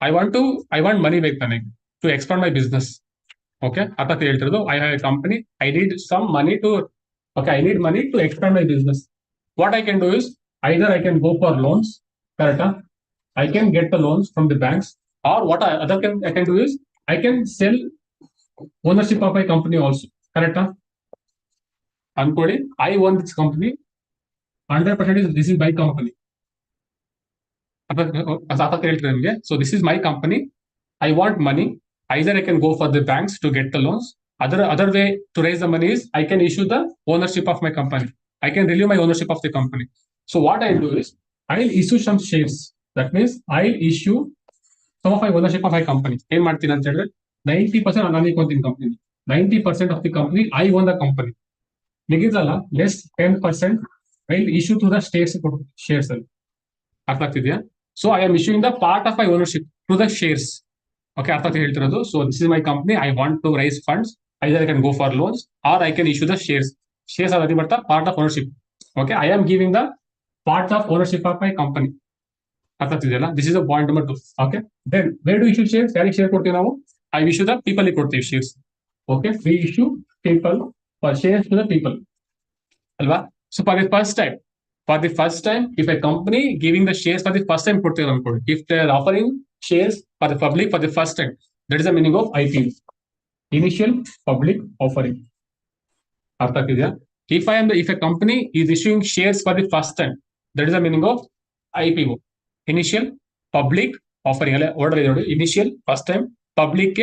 I want money ಬೇಕು ನನಗೆ to expand my business. Okay, ಅರ್ಥ ಹೇಳ್ತಿರೋದು, I have a company, I need some money to, okay, I need money to expand my business. What I can do is either I can go for loans, correct? I can get the loans from the banks, or what I can do is I can sell ownership of my company also, correct? ಅನ್ಕೊಳ್ಳಿ, I own this company 100%. This is my company. ಹೇಳ್ತಾರೆ ನಿಮಗೆ. So this is my company. I want money. Either I can go for the banks to get the loans. Other way to raise the money is I can issue the ownership of my company. I can renew my ownership of the company. So what I do is I'll issue some shares. That means I'll issue some of my ownership of my company. ಏನ್ ಮಾಡ್ತೀನಿ ಅಂತ ಹೇಳಿದ್ರೆ 90% ನಾನು ಇಟ್ಕೊಂತೀನಿ company. 90% of the company I own the company. ನಿಗಿದಲ್ಲ less 10% I'll issue to the states shares ಅಲ್ಲಿ. ಅರ್ಥ ಆಗ್ತಿದ್ಯಾ? So I am issuing the part of my ownership to the shares. Okay, ಅರ್ಥ ಹೇಳ್ತಿರೋದು. So this is my company. I want to raise funds. Either I can go for loans or I can issue the shares. Shares are nothing but the part of ownership. Okay, I am giving the part of ownership of my company. ಅರ್ಥ ಆಗ್ತಿದೆಯಲ್ಲ? This is the point number 2. Okay, then where do we issue shares? ಯಾರಿಗೆ share ಕೊಡ್ತೀವಿ ನಾವು? I issue the people ಕೊಡ್ತೀವಿ shares. Okay, we issue people for shares to the people. ಅಲ್ವಾ? So for the first time, if a company giving the shares for the first time, if they are offering shares for the public for the first time, that is the meaning of IPO, initial public offering. If a company is issuing shares for the first time, that is the meaning of IPO, initial public offering. Initial first time public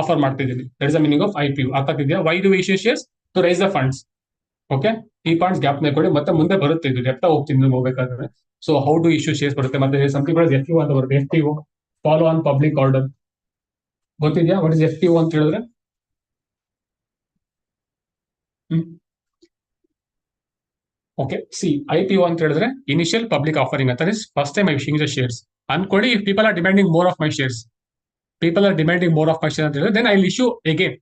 offer ಮಾಡ್ತಿದ್ದೀವಿ, that is the meaning of IPO. Why do we issue shares? To raise the funds. Okay, ಈ points gap ಕೊಡಿ, ಮತ್ತೆ ಮುಂದೆ ಬರುತ್ತೆ, ಇದು left ಹೋಗ್ತೀನಿ ಹೋಗ್ಬೇಕಾದ್ರೆ. So how to issue shares ಬರುತ್ತೆ, ಮತ್ತೆ ಸಮಥಿಂಗ್ FTO ಅಂತ ಬರುತ್ತೆ. FTO, follow on public order, ಗೊತ್ತಿದ್ಯಾ? ವಾಟ್ ಇಸ್ FTO ಅಂತ ಹೇಳಿದ್ರೆ? ಓಕೆ, ಸಿ IPO ಅಂತ ಹೇಳಿದ್ರೆ ಇನಿಷಿಯಲ್ ಪಬ್ಲಿಕ್ ಆಫರಿಂಗ್ ಅಂತ. First time I issuing the shares. ಅನ್ಕೊಳ್ಳಿ, if people are demanding more of my shares, ಅಂತ ಹೇಳಿದ್ರೆ then I'll issue again.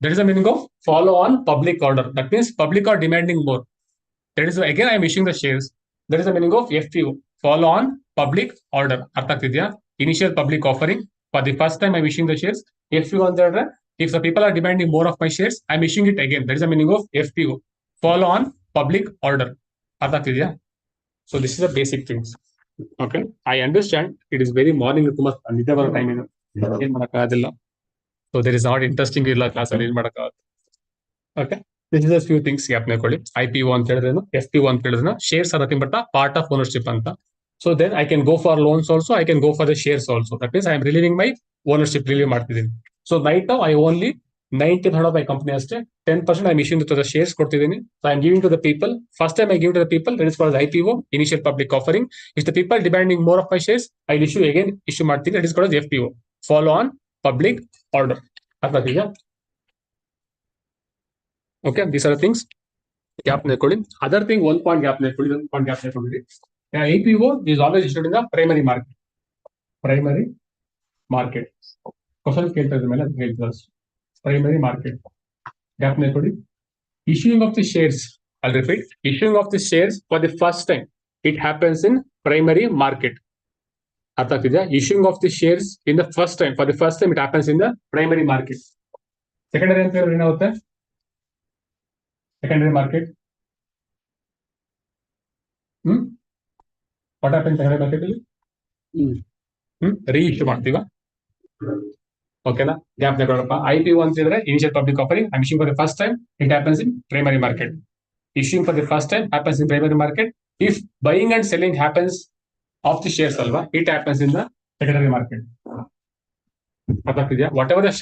That is the meaning of follow on public order. That means public are demanding more. That is again I am issuing the shares. That is the meaning of FPO, follow on public order. ಅರ್ಥ ಆಗ್ತಿದ್ಯಾ? initial public offering. For the first time, I'm issuing the shares. FPO ಅಂದ್ರೆ if the people are demanding more of my shares, I'm issuing it again. That is the meaning of FPO. Follow on public order. ಅರ್ಥ ಆಗ್ತಿದೆಯಾ? So this is the basic things. Okay, I understand it is very morning. ತುಂಬಾ ನಿದ್ದೆ ಬರೋ time ಇದು, ಏನ್ ಮಾಡಕ್ಕಾಗೋದಿಲ್ಲ. So there is not interesting ಇಲ್ಲ class ಅಲ್ಲಿ, ಏನ್ ಮಾಡಕ್ಕಾಗುತ್ತೆ. Okay, this is a few things ಜ್ಞಾಪನ ಇಟ್ಕೊಳ್ಳಿ. IPO ಅಂತ ಹೇಳಿದ್ರೇನು, FPO ಅಂತ ಹೇಳಿದ್ರೆ shares are nothing but part of ownership ಅಂತ. So then I can go for loans also, I can go for the shares also. That means I am relieving my ownership, relieve ಮಾಡ್ತಿದ್ದೀನಿ. So right now I only 90% of my company ಅಷ್ಟೇ, 10% I'm issuing to the shares ಕೊಡ್ತಿದ್ದೀನಿ. So I'm giving to the people. First time I give to the people, that is called IPO, initial public offering. If the people demanding more of my shares, I'll issue ಮಾಡ್ತೀನಿ. That is called as FPO, follow on public order. ಅರ್ಥ ಆಗ್ತಿದೆಯಾ? Okay, these are the things. Gap nekolli. Other thing, one point gap nekolli. IPO is always issued in the primary market. Primary market. Question primary market. Gap nekolli. Issuing of the shares. I'll repeat. Issuing of the shares for the first time, it happens in primary market. Issuing of the shares in the first time, for the first time, it happens in the primary market. Secondary and secondary market. What happens secondary market? Reissue ಮಾಡ್ತೀವ. ಓಕೆನಾ? Gap ತಗೊಳ್ಳಪ್ಪ. IPO ಅಂತಿದ್ರೆ initial public offering, I'm issuing for the first time, it happens in primary market. Issuing for the first time happens in primary market. If buying and selling happens of the shares alva, it happens in the secondary market. Whatever the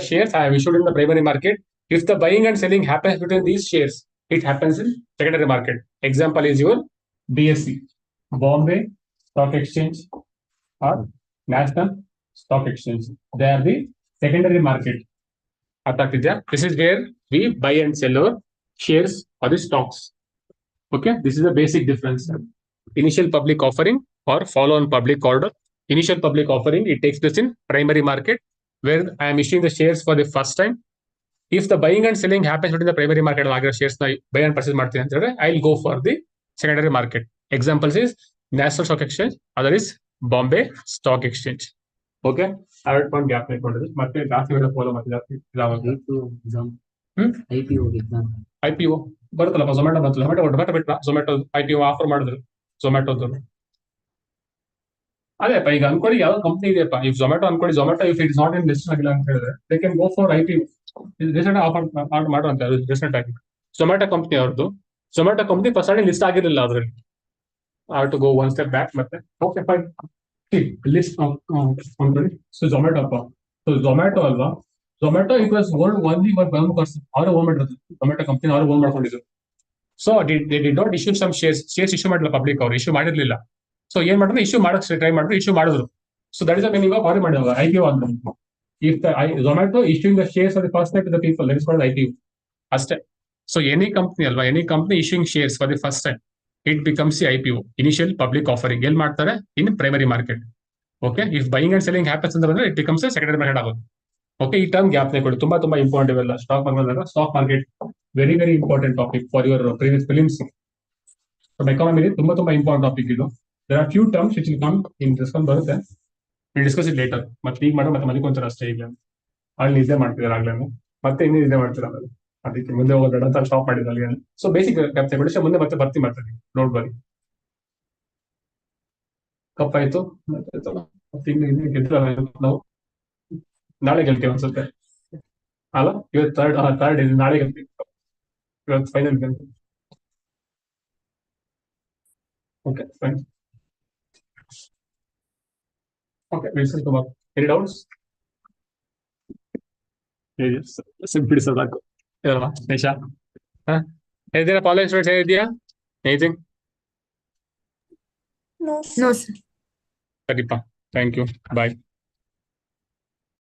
shares I have issued in the primary market, if the buying and selling happens between these shares, it happens in secondary market. Example is your BSE, Bombay Stock Exchange or National Stock Exchange. They are the secondary market. This is where we buy and sell our shares or the stocks. Okay, this is the basic difference. Initial public offering or follow on public order. Initial public offering, it takes place in primary market, where I am issuing the shares for the first time. If the buying and selling happens within the primary market, shares buy and purchase ಮಾಡ್ತೀನಿ ಅಂತ ಹೇಳಿದ್ರೆ, I'll go for the secondary market. Examples is National Stock Exchange, other is Bombay Stock Exchange. Okay, I will gap ಮಾಡ್ಕೊಂಡಿದ್ದೆ. ಮತ್ತೆ ಜಾಸ್ತಿ ವೇಳೆ follow ಮಾಡ್ತಿದ್ದೆ. IPO ಬರುತ್ತಲ್ಲಪ್ಪ, Zomato ಬಿಟ್ಟ Zomato IPO offer ಮಾಡಿದ್ರು ಝೊಮ್ಯಾಟೊದು. ಅದೇಪ್ಪ, ಈಗ ಅನ್ಕೊಳ್ಳಿ ಯಾವ್ದು ಕಂಪ್ನಿ ಇದೆಯಪ್ಪ, if ಝೊಮ್ಯಾಟೊ ಅನ್ಕೊಳ್ಳಿ, Zomato if it is not in list ಆಗಿಲ್ಲ ಅಂತ ಹೇಳಿದ್ರೆ, they can go for IPO. Recent offer ಮಾಡುವಂತ ರೀಸೆಂಟ್ ಆಗಿ ಝೊಮ್ಯಾಟೊ ಕಂಪ್ನಿ ಅವ್ರದ್ದು. ಝೊಮ್ಯಾಟೊ ಕಂಪ್ನಿ ಫಸ್ಟ್ ಆಗಿ ಲಿಸ್ಟ್ ಆಗಿರಲಿಲ್ಲ ಅದರಲ್ಲಿ. I have to go one step back. ಮತ್ತೆ ಓಕೆ ಫೈನ್, ಲಿಸ್ಟ್ ಅನ್ಕೊಳ್ಳಿ. ಸೊ ಝೊಮ್ಯಾಟೊ ಅಪ್ಪ, ಸೊ ಝೊಮ್ಯಾಟೊ ಅಲ್ವಾ, Zomato it was old only one person, ಅವರೇ ಓನ್ ಮಾಡಿರೋದು ಝೊಮ್ಯಾಟೊ ಕಂಪ್ನಿ, ಅವರೇ ಓನ್ ಮಾಡ್ಕೊಂಡಿದ್ರು. So they did not issue some shares issue ಮಾಡಿಲ್ಲ ಪಬ್ಲಿಕ್, ಅವರು ಇಶ್ಯೂ ಮಾಡಿರ್ಲಿಲ್ಲ. ಸೊ ಏನ್ ಮಾಡಿದ್ರು, ಇಶ್ಯೂ ಮಾಡಕ್ಕೆ ಟ್ರೈ ಮಾಡಿದ್ರು, ಇಶ್ಯೂ ಮಾಡಿದ್ರು. So that is the meaning of ಅವ್ರು ಮಾಡಿದ್ರು IPO ಅಂದ್ರೆ. If the Zomato issuing the shares for the first time to the people, that is called IPO. ಅಷ್ಟೇ. So any company issuing shares for the first time, it becomes the IPO, initial public offering. ಎಲ್ಲಿ ಮಾಡ್ತಾರೆ? In primary market. Okay, if buying and selling happens ಅಂತ ಬಂದ್ರೆ, it becomes a secondary market ಆಗೋದು. Okay, ಈ term gap ತಗೊಳ್ಳಿ, ತುಂಬಾ important ಇವೆಲ್ಲ. Stock market very very important topic for your previous films. Economy ತುಂಬಾ ಇಂಪಾರ್ಟೆಂಟ್ ಟಾಪಿಕ್ ಇದು. There are few terms which will come in discussion ಬರುತ್ತೆ. We discuss it later. ಮತ್ತೆ ಈಗ ಮಾಡೋ ಮತ್ತೆ ಮಲಿಕೊಂತಾರೆ ಅಷ್ಟೇ. ಈಗ ಅಲ್ಲಿ ನಿದ್ದೆ ಮಾಡ್ತಿದ್ದಾರೆ ಆಗ್ಲೇನೆ, ಮತ್ತೆ ಇನ್ನೂ ನಿದ್ದೆ ಮಾಡ್ತೀರ ಆಮೇಲೆ. ಅದಕ್ಕೆ ಮುಂದೆ ಹೋಗೋಣ ಅಂತ ಸ್ಟಾಪ್ ಮಾಡಿದ್ರು ಅಲ್ಲಿ. ಸೊ ಬೇಸಿಕ್ ಕ್ಯಾಪ್ಚರ್ ಮುಂದೆ ಮತ್ತೆ ಬರ್ತಿ ಮಾಡ್ತಾರೆ, ನೋಡ್ ಬರಿ. ಕಪ್ಪಾಯ್ತು ನಾವು ನಾಳೆ ಗೆಲ್ತೀವಿ ಅನ್ಸುತ್ತೆ ಅಲ್ಲ. ಇವತ್ತು ಥರ್ಡ್ ಇದೆ, ನಾಳೆ ಗೆಲ್ತೀವಿ. ಇವತ್ತು ಫೈನಲ್ ಗೆಲ್ತೀವಿ. Okay fine. Okay, any doubts? Yes, simple ಸಾಕು. ನಿಶಾ ಹೇಳಿದ್ದೀರಾ? ಕಾಲೇಜ್ ಸ್ಟೂಡೆಂಟ್ಸ್ ಹೇಳಿದ್ಯಾ? ಎನಿಥಿಂಗ್?
No,
No, sir.
ಸರಿಪಾ, ಥ್ಯಾಂಕ್ ಯು, ಬಾಯ್.